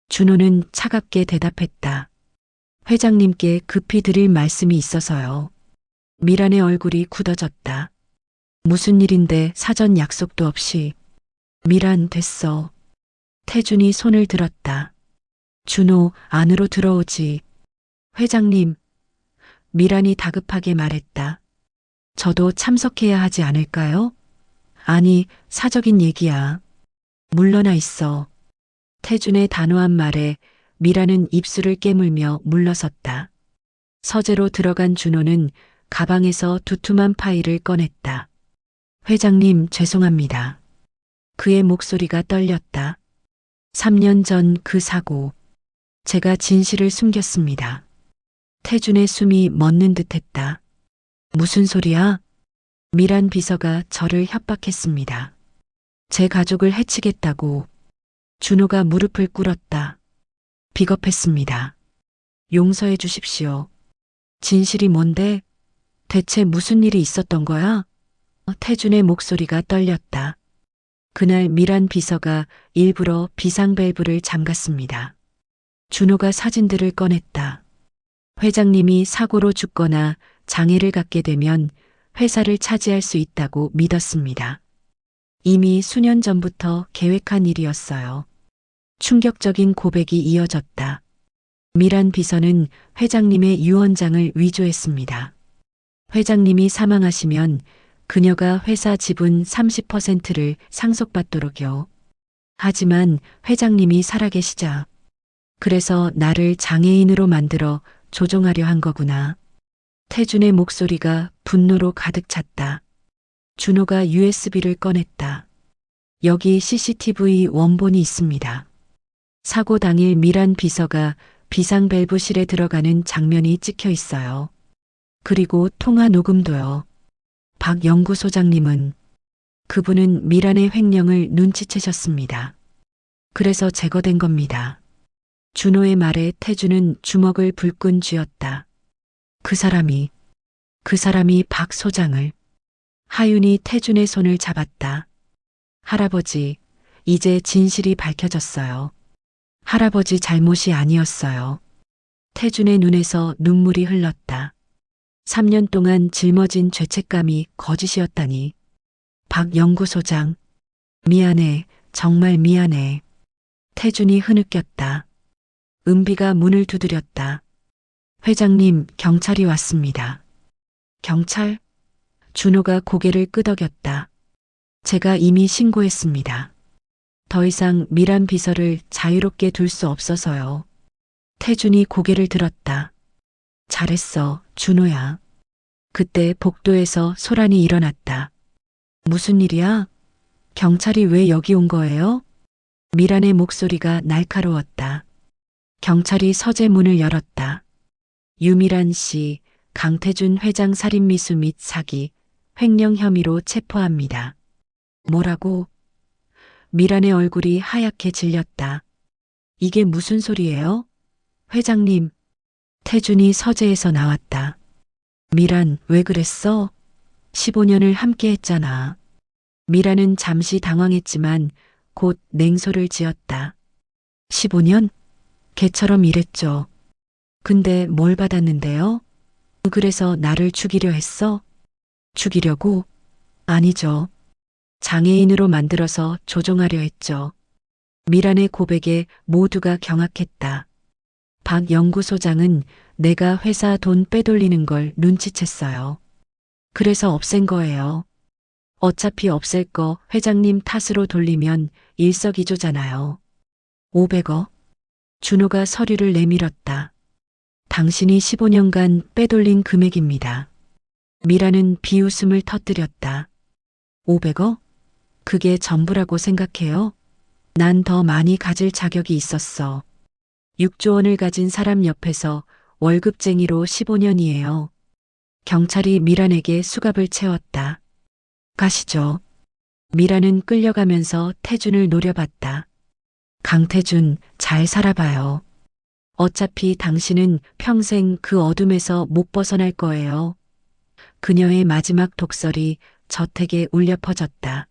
준호는 차갑게 대답했다. 회장님께 급히 드릴 말씀이 있어서요. 미란의 얼굴이 굳어졌다. 무슨 일인데 사전 약속도 없이. 미란, 됐어. 태준이 손을 들었다. 준호, 안으로 들어오지. 회장님. 미란이 다급하게 말했다. 저도 참석해야 하지 않을까요? 아니, 사적인 얘기야. 물러나 있어. 태준의 단호한 말에 미란은 입술을 깨물며 물러섰다. 서재로 들어간 준호는 가방에서 두툼한 파일을 꺼냈다. 회장님, 죄송합니다. 그의 목소리가 떨렸다. 3년 전 그 사고. 제가 진실을 숨겼습니다. 태준의 숨이 멎는 듯했다. 무슨 소리야? 미란 비서가 저를 협박했습니다. 제 가족을 해치겠다고. 준호가 무릎을 꿇었다. 비겁했습니다. 용서해 주십시오. 진실이 뭔데? 대체 무슨 일이 있었던 거야? 태준의 목소리가 떨렸다. 그날 미란 비서가 일부러 비상 밸브를 잠갔습니다. 준호가 사진들을 꺼냈다. 회장님이 사고로 죽거나 장애를 갖게 되면 회사를 차지할 수 있다고 믿었습니다. 이미 수년 전부터 계획한 일이었어요. 충격적인 고백이 이어졌다. 미란 비서는 회장님의 유언장을 위조했습니다. 회장님이 사망하시면 그녀가 회사 지분 30%를 상속받도록요. 하지만 회장님이 살아계시자. 그래서 나를 장애인으로 만들어 조종하려 한 거구나. 태준의 목소리가 분노로 가득 찼다. 준호가 USB를 꺼냈다. 여기 CCTV 원본이 있습니다. 사고 당일 미란 비서가 비상밸브실에 들어가는 장면이 찍혀 있어요. 그리고 통화 녹음도요. 박 연구소장님은 그분은 미란의 횡령을 눈치채셨습니다. 그래서 제거된 겁니다. 준호의 말에 태준은 주먹을 불끈 쥐었다. 그 사람이 박 소장을. 하윤이 태준의 손을 잡았다. 할아버지, 이제 진실이 밝혀졌어요. 할아버지 잘못이 아니었어요. 태준의 눈에서 눈물이 흘렀다. 3년 동안 짊어진 죄책감이 거짓이었다니. 박 연구소장, 미안해, 정말 미안해. 태준이 흐느꼈다. 은비가 문을 두드렸다. 회장님, 경찰이 왔습니다. 경찰? 준호가 고개를 끄덕였다. 제가 이미 신고했습니다. 더 이상 미란 비서를 자유롭게 둘 수 없어서요. 태준이 고개를 들었다. 잘했어, 준호야. 그때 복도에서 소란이 일어났다. 무슨 일이야? 경찰이 왜 여기 온 거예요? 미란의 목소리가 날카로웠다. 경찰이 서재 문을 열었다. 유미란 씨, 강태준 회장 살인미수 및 사기, 횡령 혐의로 체포합니다. 뭐라고? 미란의 얼굴이 하얗게 질렸다. 이게 무슨 소리예요? 회장님. 태준이 서재에서 나왔다. 미란, 왜 그랬어? 15년을 함께 했잖아. 미란은 잠시 당황했지만 곧 냉소를 지었다. 15년? 개처럼 일했죠. 근데 뭘 받았는데요? 그래서 나를 죽이려 했어? 죽이려고? 아니죠. 장애인으로 만들어서 조종하려 했죠. 미란의 고백에 모두가 경악했다. 박 연구소장은 내가 회사 돈 빼돌리는 걸 눈치챘어요. 그래서 없앤 거예요. 어차피 없앨 거 회장님 탓으로 돌리면 일석이조잖아요. 500억? 준호가 서류를 내밀었다. 당신이 15년간 빼돌린 금액입니다. 미라는 비웃음을 터뜨렸다. 500억? 그게 전부라고 생각해요? 난 더 많이 가질 자격이 있었어. 6조 원을 가진 사람 옆에서 월급쟁이로 15년이에요. 경찰이 미란에게 수갑을 채웠다. 가시죠. 미란은 끌려가면서 태준을 노려봤다. 강태준, 잘 살아봐요. 어차피 당신은 평생 그 어둠에서 못 벗어날 거예요. 그녀의 마지막 독설이 저택에 울려 퍼졌다.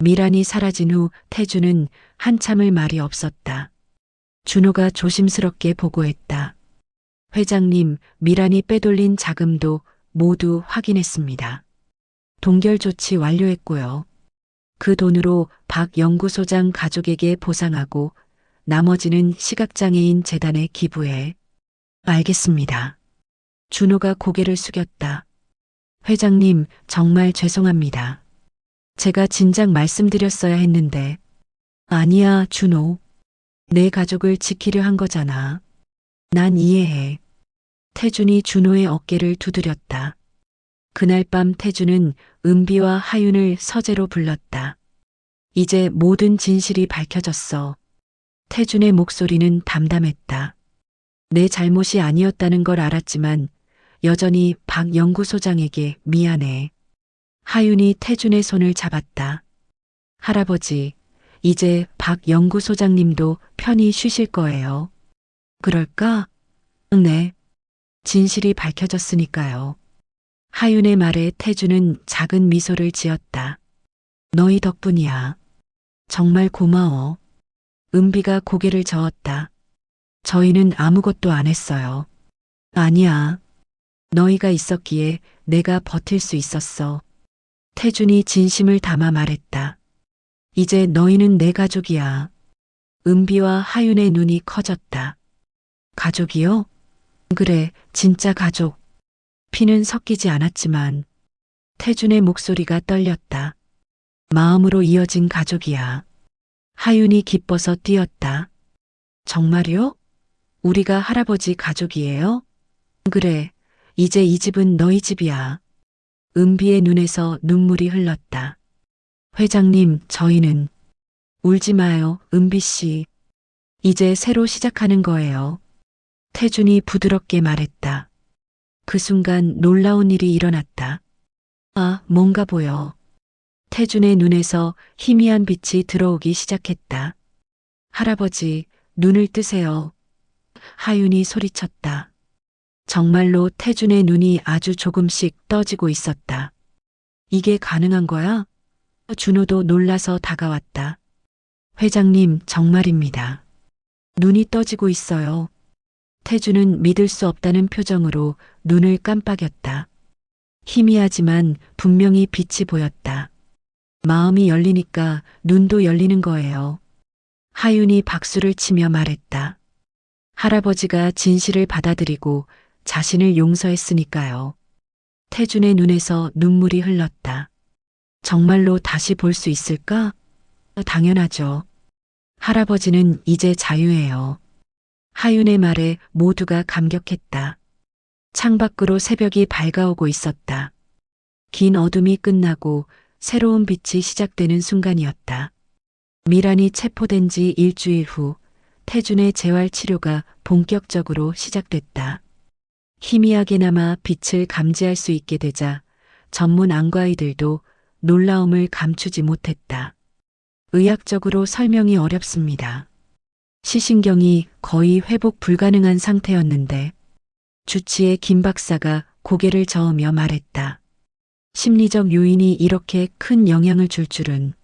미란이 사라진 후 태준은 한참을 말이 없었다. 준호가 조심스럽게 보고했다. 회장님, 미란이 빼돌린 자금도 모두 확인했습니다. 동결 조치 완료했고요. 그 돈으로 박 연구소장 가족에게 보상하고 나머지는 시각장애인 재단에 기부해. 알겠습니다. 준호가 고개를 숙였다. 회장님, 정말 죄송합니다. 제가 진작 말씀드렸어야 했는데. 아니야, 준호. 내 가족을 지키려 한 거잖아. 난 이해해. 태준이 준호의 어깨를 두드렸다. 그날 밤 태준은 은비와 하윤을 서재로 불렀다. 이제 모든 진실이 밝혀졌어. 태준의 목소리는 담담했다. 내 잘못이 아니었다는 걸 알았지만 여전히 박 연구소장에게 미안해. 하윤이 태준의 손을 잡았다. 할아버지, 이제 박 연구소장님도 편히 쉬실 거예요. 그럴까? 네. 진실이 밝혀졌으니까요. 하윤의 말에 태주는 작은 미소를 지었다. 너희 덕분이야. 정말 고마워. 은비가 고개를 저었다. 저희는 아무것도 안 했어요. 아니야. 너희가 있었기에 내가 버틸 수 있었어. 태준이 진심을 담아 말했다. 이제 너희는 내 가족이야. 은비와 하윤의 눈이 커졌다. 가족이요? 그래, 진짜 가족. 피는 섞이지 않았지만 태준의 목소리가 떨렸다. 마음으로 이어진 가족이야. 하윤이 기뻐서 뛰었다. 정말요? 우리가 할아버지 가족이에요? 그래, 이제 이 집은 너희 집이야. 은비의 눈에서 눈물이 흘렀다. 회장님, 저희는 울지 마요, 은비 씨. 이제 새로 시작하는 거예요. 태준이 부드럽게 말했다. 그 순간 놀라운 일이 일어났다. 아, 뭔가 보여. 태준의 눈에서 희미한 빛이 들어오기 시작했다. 할아버지, 눈을 뜨세요. 하윤이 소리쳤다. 정말로 태준의 눈이 아주 조금씩 떠지고 있었다. 이게 가능한 거야? 준호도 놀라서 다가왔다. 회장님, 정말입니다. 눈이 떠지고 있어요. 태준은 믿을 수 없다는 표정으로 눈을 깜빡였다. 희미하지만 분명히 빛이 보였다. 마음이 열리니까 눈도 열리는 거예요. 하윤이 박수를 치며 말했다. 할아버지가 진실을 받아들이고 자신을 용서했으니까요. 태준의 눈에서 눈물이 흘렀다. 정말로 다시 볼 수 있을까? 당연하죠. 할아버지는 이제 자유해요. 하윤의 말에 모두가 감격했다. 창밖으로 새벽이 밝아오고 있었다. 긴 어둠이 끝나고 새로운 빛이 시작되는 순간이었다. 미란이 체포된 지 일주일 후 태준의 재활치료가 본격적으로 시작됐다. 희미하게나마 빛을 감지할 수 있게 되자 전문 안과의들도 놀라움을 감추지 못했다. 의학적으로 설명이 어렵습니다. 시신경이 거의 회복 불가능한 상태였는데 주치의 김 박사가 고개를 저으며 말했다. 심리적 요인이 이렇게 큰 영향을 줄 줄은.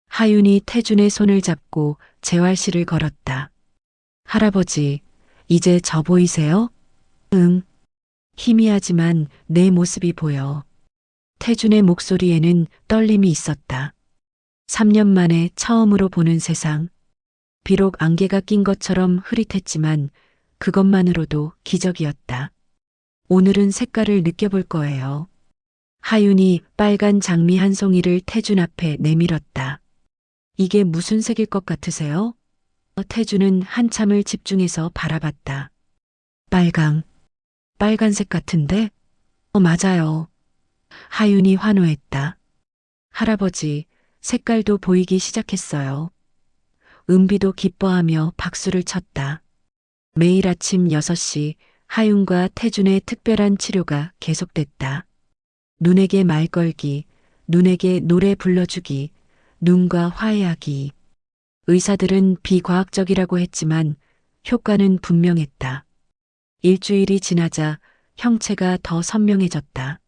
하윤이 태준의 손을 잡고 재활실을 걸었다. 할아버지, 이제 저 보이세요? 응. 희미하지만 내 모습이 보여. 태준의 목소리에는 떨림이 있었다. 3년 만에 처음으로 보는 세상. 비록 안개가 낀 것처럼 흐릿했지만 그것만으로도 기적이었다. 오늘은 색깔을 느껴볼 거예요. 하윤이 빨간 장미 한 송이를 태준 앞에 내밀었다. 이게 무슨 색일 것 같으세요? 태준은 한참을 집중해서 바라봤다. 빨간색 같은데? 맞아요. 하윤이 환호했다. 할아버지, 색깔도 보이기 시작했어요. 은비도 기뻐하며 박수를 쳤다. 매일 아침 6시 하윤과 태준의 특별한 치료가 계속됐다. 눈에게 말 걸기, 눈에게 노래 불러주기, 눈과 화해하기. 의사들은 비과학적이라고 했지만 효과는 분명했다. 일주일이 지나자 형체가 더 선명해졌다.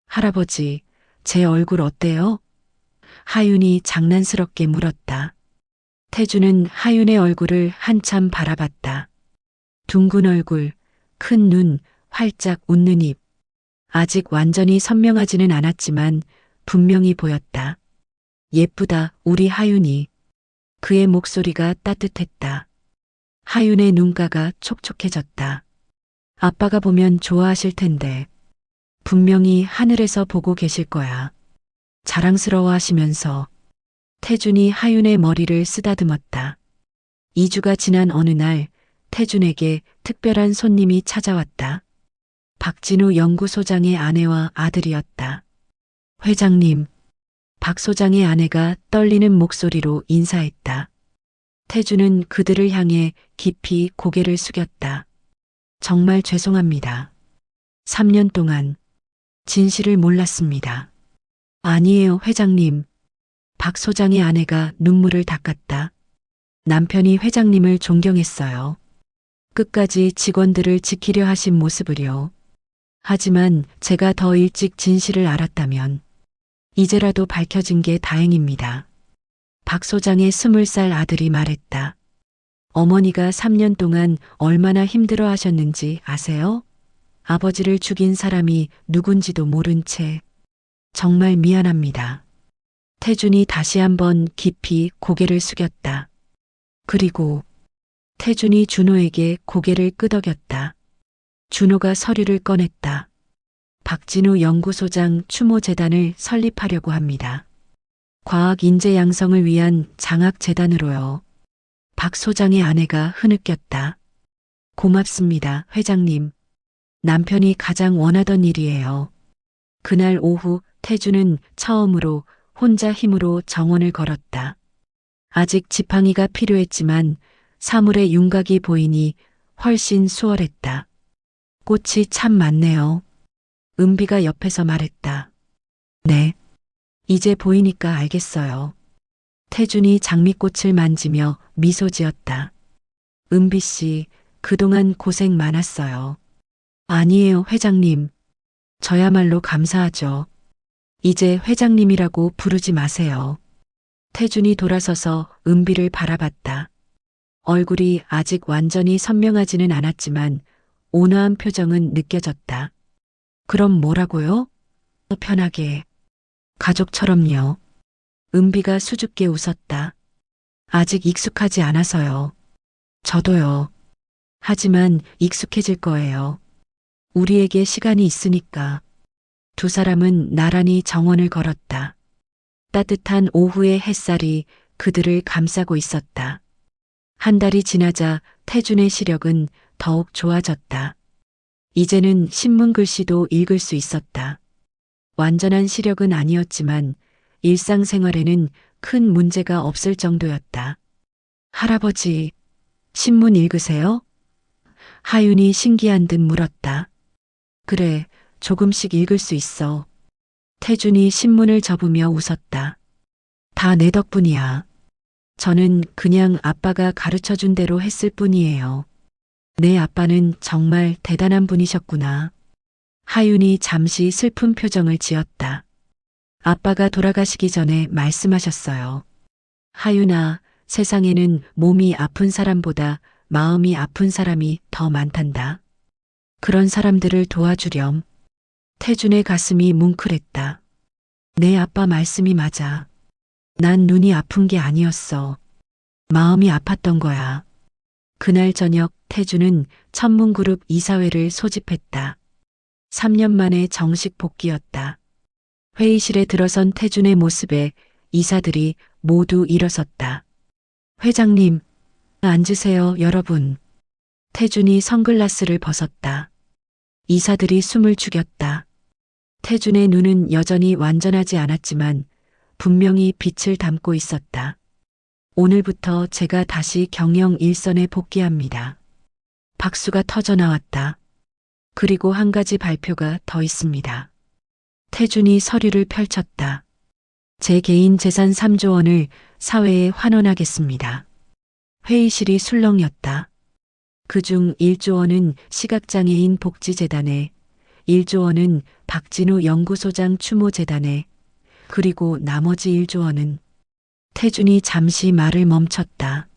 할아버지, 제 얼굴 어때요? 하윤이 장난스럽게 물었다. 태준은 하윤의 얼굴을 한참 바라봤다. 둥근 얼굴, 큰 눈, 활짝 웃는 입. 아직 완전히 선명하지는 않았지만 분명히 보였다. 예쁘다, 우리 하윤이. 그의 목소리가 따뜻했다. 하윤의 눈가가 촉촉해졌다. 아빠가 보면 좋아하실 텐데. 분명히 하늘에서 보고 계실 거야. 자랑스러워 하시면서. 태준이 하윤의 머리를 쓰다듬었다. 2주가 지난 어느 날 태준에게 특별한 손님이 찾아왔다. 박진우 연구소장의 아내와 아들이었다. 회장님, 박 소장의 아내가 떨리는 목소리로 인사했다. 태준은 그들을 향해 깊이 고개를 숙였다. 정말 죄송합니다. 3년 동안 진실을 몰랐습니다. 아니에요, 회장님. 박 소장의 아내가 눈물을 닦았다. 남편이 회장님을 존경했어요. 끝까지 직원들을 지키려 하신 모습을요. 하지만 제가 더 일찍 진실을 알았다면 이제라도 밝혀진 게 다행입니다. 박 소장의 20살 아들이 말했다. 어머니가 3년 동안 얼마나 힘들어 하셨는지 아세요? 아버지를 죽인 사람이 누군지도 모른 채. 정말 미안합니다. 태준이 다시 한번 깊이 고개를 숙였다. 그리고 태준이 준호에게 고개를 끄덕였다. 준호가 서류를 꺼냈다. 박진우 연구소장 추모재단을 설립하려고 합니다. 과학 인재 양성을 위한 장학재단으로요. 박 소장의 아내가 흐느꼈다. 고맙습니다, 회장님. 남편이 가장 원하던 일이에요. 그날 오후 태준은 처음으로 혼자 힘으로 정원을 걸었다. 아직 지팡이가 필요했지만 사물의 윤곽이 보이니 훨씬 수월했다. 꽃이 참 많네요. 은비가 옆에서 말했다. 네. 이제 보이니까 알겠어요. 태준이 장미꽃을 만지며 미소 지었다. 은비 씨, 그동안 고생 많았어요. 아니에요, 회장님. 저야말로 감사하죠. 이제 회장님이라고 부르지 마세요. 태준이 돌아서서 은비를 바라봤다. 얼굴이 아직 완전히 선명하지는 않았지만 온화한 표정은 느껴졌다. 그럼 뭐라고요? 편하게. 가족처럼요. 은비가 수줍게 웃었다. 아직 익숙하지 않아서요. 저도요. 하지만 익숙해질 거예요. 우리에게 시간이 있으니까. 두 사람은 나란히 정원을 걸었다. 따뜻한 오후의 햇살이 그들을 감싸고 있었다. 한 달이 지나자 태준의 시력은 더욱 좋아졌다. 이제는 신문 글씨도 읽을 수 있었다. 완전한 시력은 아니었지만 일상생활에는 큰 문제가 없을 정도였다. 할아버지, 신문 읽으세요? 하윤이 신기한 듯 물었다. 그래, 조금씩 읽을 수 있어. 태준이 신문을 접으며 웃었다. 다 내 덕분이야. 저는 그냥 아빠가 가르쳐준 대로 했을 뿐이에요. 내 아빠는 정말 대단한 분이셨구나. 하윤이 잠시 슬픈 표정을 지었다. 아빠가 돌아가시기 전에 말씀하셨어요. 하윤아, 세상에는 몸이 아픈 사람보다 마음이 아픈 사람이 더 많단다. 그런 사람들을 도와주렴. 태준의 가슴이 뭉클했다. 내 아빠 말씀이 맞아. 난 눈이 아픈 게 아니었어. 마음이 아팠던 거야. 그날 저녁 태준은 천문그룹 이사회를 소집했다. 3년 만에 정식 복귀였다. 회의실에 들어선 태준의 모습에 이사들이 모두 일어섰다. 회장님, 앉으세요, 여러분. 태준이 선글라스를 벗었다. 이사들이 숨을 죽였다. 태준의 눈은 여전히 완전하지 않았지만 분명히 빛을 담고 있었다. 오늘부터 제가 다시 경영 일선에 복귀합니다. 박수가 터져 나왔다. 그리고 한 가지 발표가 더 있습니다. 태준이 서류를 펼쳤다. 제 개인 재산 3조 원을 사회에 환원하겠습니다. 회의실이 술렁였다. 그중 1조 원은 시각장애인 복지재단에, 1조 원은 박진우 연구소장 추모재단에, 그리고 나머지 1조 원은 태준이 잠시 말을 멈췄다.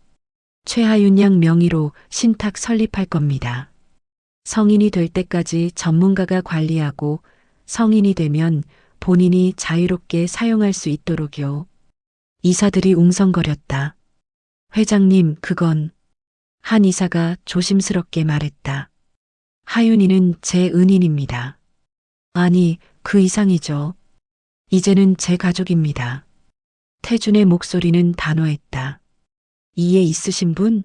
최하윤 양 명의로 신탁 설립할 겁니다. 성인이 될 때까지 전문가가 관리하고 성인이 되면 본인이 자유롭게 사용할 수 있도록요. 이사들이 웅성거렸다. 회장님, 그건 한 이사가 조심스럽게 말했다. 하윤이는 제 은인입니다. 아니, 그 이상이죠. 이제는 제 가족입니다. 태준의 목소리는 단호했다. 이해 있으신 분?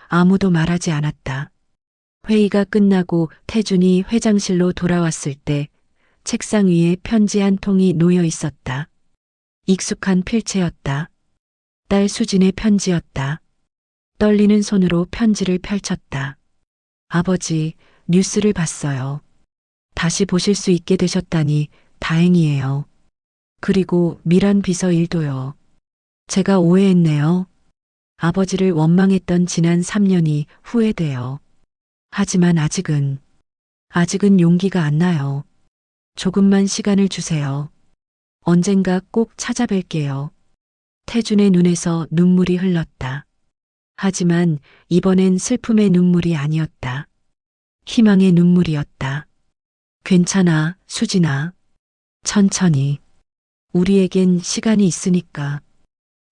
아무도 말하지 않았다. 회의가 끝나고 태준이 회장실로 돌아왔을 때 책상 위에 편지 한 통이 놓여 있었다. 익숙한 필체였다. 딸 수진의 편지였다. 떨리는 손으로 편지를 펼쳤다. 아버지, 뉴스를 봤어요. 다시 보실 수 있게 되셨다니 다행이에요. 그리고 미란 비서 일도요. 제가 오해했네요. 아버지를 원망했던 지난 3년이 후회돼요. 하지만 아직은 아직은 용기가 안 나요. 조금만 시간을 주세요. 언젠가 꼭 찾아뵐게요. 태준의 눈에서 눈물이 흘렀다. 하지만 이번엔 슬픔의 눈물이 아니었다. 희망의 눈물이었다. 괜찮아, 수진아. 천천히. 우리에겐 시간이 있으니까.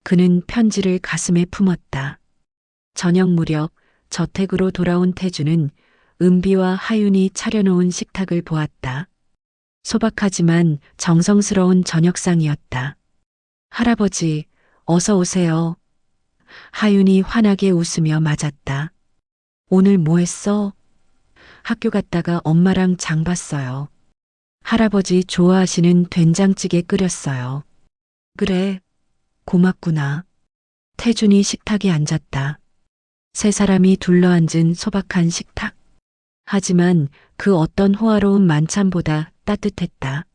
그는 편지를 가슴에 품었다. 저녁 무렵 저택으로 돌아온 태주는 은비와 하윤이 차려놓은 식탁을 보았다. 소박하지만 정성스러운 저녁상이었다. 할아버지, 어서 오세요. 하윤이 환하게 웃으며 맞았다. 오늘 뭐 했어? 학교 갔다가 엄마랑 장 봤어요. 할아버지 좋아하시는 된장찌개 끓였어요. 그래, 고맙구나. 태준이 식탁에 앉았다. 세 사람이 둘러앉은 소박한 식탁. 하지만 그 어떤 호화로운 만찬보다 따뜻했다.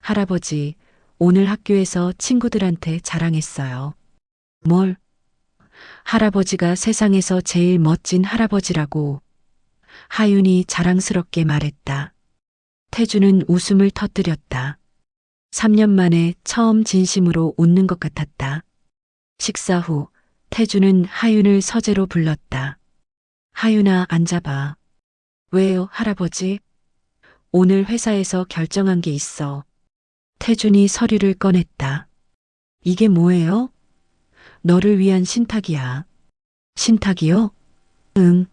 할아버지, 오늘 학교에서 친구들한테 자랑했어요. 뭘? 할아버지가 세상에서 제일 멋진 할아버지라고. 하윤이 자랑스럽게 말했다. 태주는 웃음을 터뜨렸다. 3년 만에 처음 진심으로 웃는 것 같았다. 식사 후 태주는 하윤을 서재로 불렀다. 하윤아, 앉아봐. 왜요, 할아버지? 오늘 회사에서 결정한 게 있어. 태준이 서류를 꺼냈다. 이게 뭐예요? 너를 위한 신탁이야. 신탁이요? 응.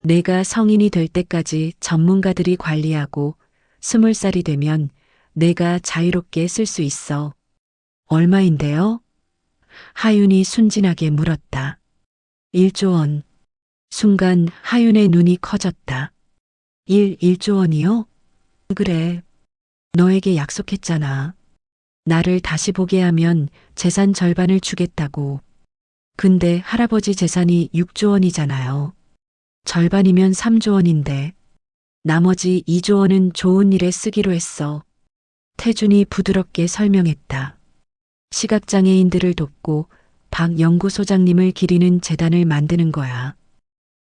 내가 성인이 될 때까지 전문가들이 관리하고 20살이 되면 내가 자유롭게 쓸 수 있어. 얼마인데요? 하윤이 순진하게 물었다. 1조 원. 순간 하윤의 눈이 커졌다. 1조 원이요? 그래. 너에게 약속했잖아. 나를 다시 보게 하면 재산 절반을 주겠다고. 근데 할아버지 재산이 6조 원이잖아요. 절반이면 3조 원인데 나머지 2조 원은 좋은 일에 쓰기로 했어. 태준이 부드럽게 설명했다. 시각장애인들을 돕고 박 연구소장님을 기리는 재단을 만드는 거야.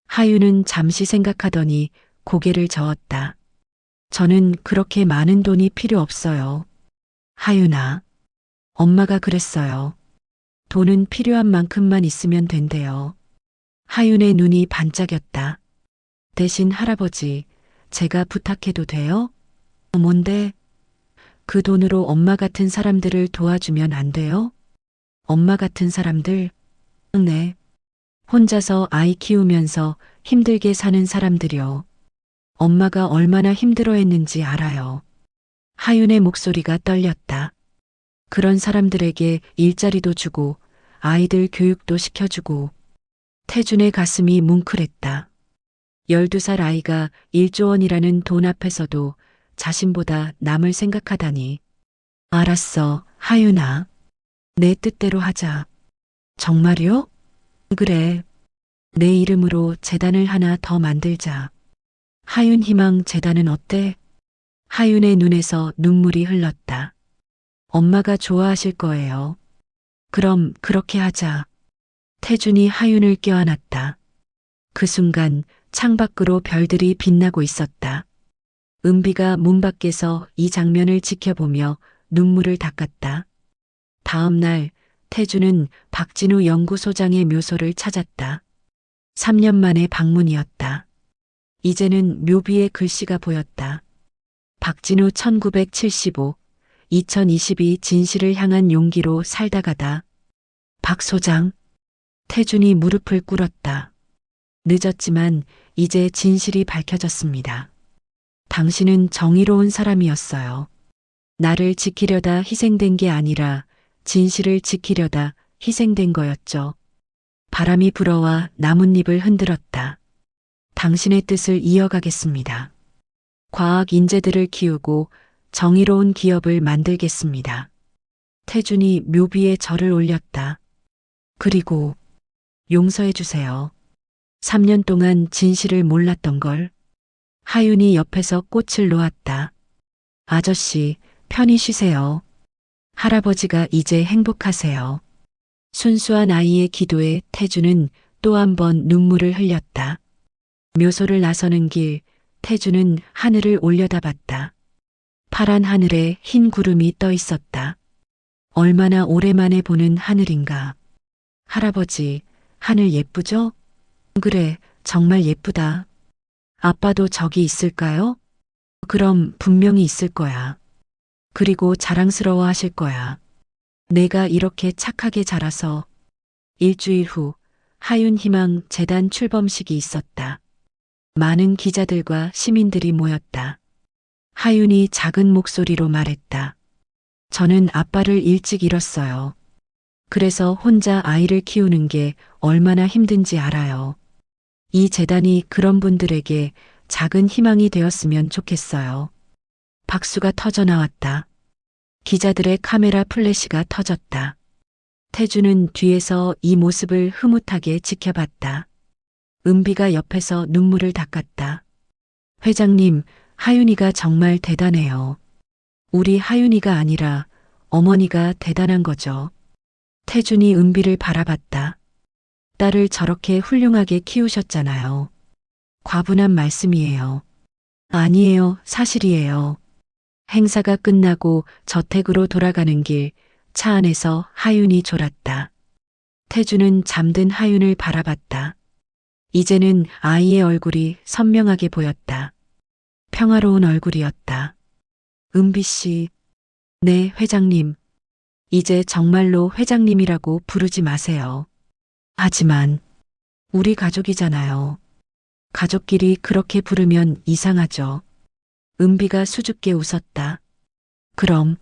하윤은 잠시 생각하더니 고개를 저었다. 저는 그렇게 많은 돈이 필요 없어요. 하윤아, 엄마가 그랬어요. 돈은 필요한 만큼만 있으면 된대요. 하윤의 눈이 반짝였다. 대신 할아버지, 제가 부탁해도 돼요? 뭔데? 그 돈으로 엄마 같은 사람들을 도와주면 안 돼요? 엄마 같은 사람들? 네. 혼자서 아이 키우면서 힘들게 사는 사람들이요. 엄마가 얼마나 힘들어했는지 알아요. 하윤의 목소리가 떨렸다. 그런 사람들에게 일자리도 주고 아이들 교육도 시켜주고. 태준의 가슴이 뭉클했다. 12살 아이가 1조 원이라는 돈 앞에서도 자신보다 남을 생각하다니. 알았어, 하윤아. 내 뜻대로 하자. 정말요? 그래. 내 이름으로 재단을 하나 더 만들자. 하윤 희망 재단은 어때? 하윤의 눈에서 눈물이 흘렀다. 엄마가 좋아하실 거예요. 그럼 그렇게 하자. 태준이 하윤을 껴안았다. 그 순간 창밖으로 별들이 빛나고 있었다. 은비가 문 밖에서 이 장면을 지켜보며 눈물을 닦았다. 다음 날 태준은 박진우 연구소장의 묘소를 찾았다. 3년 만의 방문이었다. 이제는 묘비의 글씨가 보였다. 박진우 1975, 2022 진실을 향한 용기로 살다가다. 박 소장. 태준이 무릎을 꿇었다. 늦었지만 이제 진실이 밝혀졌습니다. 당신은 정의로운 사람이었어요. 나를 지키려다 희생된 게 아니라 진실을 지키려다 희생된 거였죠. 바람이 불어와 나뭇잎을 흔들었다. 당신의 뜻을 이어가겠습니다. 과학 인재들을 키우고 정의로운 기업을 만들겠습니다. 태준이 묘비에 절을 올렸다. 그리고 용서해 주세요. 3년 동안 진실을 몰랐던 걸. 하윤이 옆에서 꽃을 놓았다. 아저씨, 편히 쉬세요. 할아버지가 이제 행복하세요. 순수한 아이의 기도에 태준은 또 한 번 눈물을 흘렸다. 묘소를 나서는 길, 진실을 찾아 나가는 길, 하윤이 곁에 있었다. 3년 동안 진실을 몰랐던 걸. 하윤이 옆에서 꽃을 놓았다. 아저씨, 편히 쉬세요. 할아버지가 이제 행복하세요. 순수한 아이의 기도에 태주는 또 한 번 눈물을 흘렸다. 태주는 하늘을 올려다봤다. 파란 하늘에 흰 구름이 떠 있었다. 얼마나 오랜만에 보는 하늘인가. 할아버지, 하늘 예쁘죠? 그래, 정말 예쁘다. 아빠도 저기 있을까요? 그럼 분명히 있을 거야. 그리고 자랑스러워 하실 거야. 내가 이렇게 착하게 자라서. 일주일 후 하윤희망 재단 출범식이 있었다. 많은 기자들과 시민들이 모였다. 하윤이 작은 목소리로 말했다. 저는 아빠를 일찍 잃었어요. 그래서 혼자 아이를 키우는 게 얼마나 힘든지 알아요. 이 재단이 그런 분들에게 작은 희망이 되었으면 좋겠어요. 박수가 터져 나왔다. 기자들의 카메라 플래시가 터졌다. 태주는 뒤에서 이 모습을 흐뭇하게 지켜봤다. 은비가 옆에서 눈물을 닦았다. 회장님, 하윤이가 정말 대단해요. 우리 하윤이가 아니라 어머니가 대단한 거죠. 태준이 은비를 바라봤다. 딸을 저렇게 훌륭하게 키우셨잖아요. 과분한 말씀이에요. 아니에요, 사실이에요. 행사가 끝나고 저택으로 돌아가는 길, 차 안에서 하윤이 졸았다. 태주는 잠든 하윤을 바라봤다. 이제는 아이의 얼굴이 선명하게 보였다. 평화로운 얼굴이었다. 은비 씨, 네, 회장님. 이제 정말로 회장님이라고 부르지 마세요. 하지만 우리 가족이잖아요. 가족끼리 그렇게 부르면 이상하죠. 은비가 수줍게 웃었다. 그럼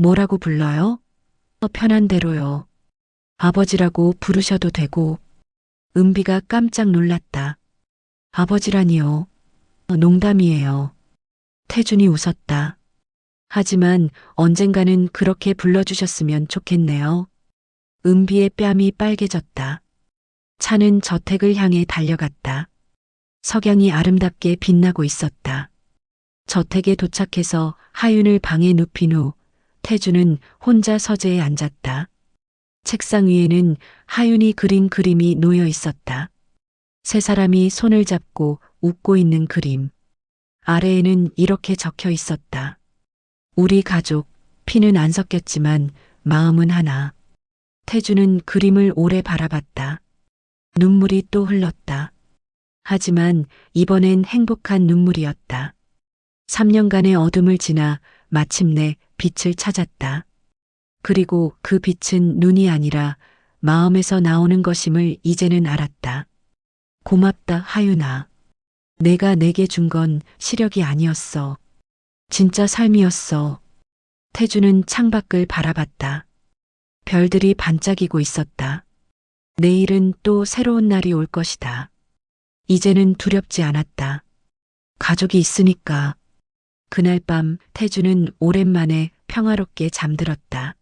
뭐라고 불러요? 편한 대로요. 아버지라고 부르셔도 되고. 은비가 깜짝 놀랐다. 아버지라니요. 농담이에요. 태준이 웃었다. 하지만 언젠가는 그렇게 불러주셨으면 좋겠네요. 은비의 뺨이 빨개졌다. 차는 저택을 향해 달려갔다. 석양이 아름답게 빛나고 있었다. 저택에 도착해서 하윤을 방에 눕힌 후 태주는 혼자 서재에 앉았다. 책상 위에는 하윤이 그린 그림이 놓여 있었다. 세 사람이 손을 잡고 웃고 있는 그림. 아래에는 이렇게 적혀 있었다. 우리 가족, 피는 안 섞였지만 마음은 하나. 태주는 그림을 오래 바라봤다. 눈물이 또 흘렀다. 하지만 이번엔 행복한 눈물이었다. 3년간의 어둠을 지나 마침내 빛을 찾았다. 그리고 그 빛은 눈이 아니라 마음에서 나오는 것임을 이제는 알았다. 고맙다, 하윤아. 내가 내게 준 건 시력이 아니었어. 진짜 삶이었어. 태주는 창밖을 바라봤다. 별들이 반짝이고 있었다. 내일은 또 새로운 날이 올 것이다. 이제는 두렵지 않았다. 가족이 있으니까. 그날 밤 태주는 오랜만에 평화롭게 잠들었다.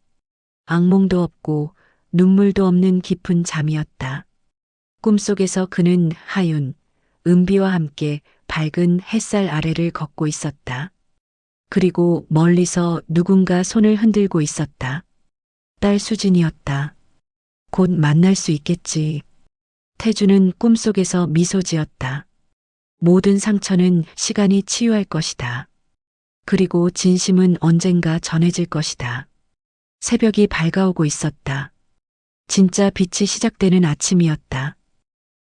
악몽도 없고 눈물도 없는 깊은 잠이었다. 꿈속에서 그는 하윤, 은비와 함께 밝은 햇살 아래를 걷고 있었다. 그리고 멀리서 누군가 손을 흔들고 있었다. 딸 수진이었다. 곧 만날 수 있겠지. 태주는 꿈속에서 미소 지었다. 모든 상처는 시간이 치유할 것이다. 그리고 진심은 언젠가 전해질 것이다. 새벽이 밝아오고 있었다. 진짜 빛이 시작되는 아침이었다.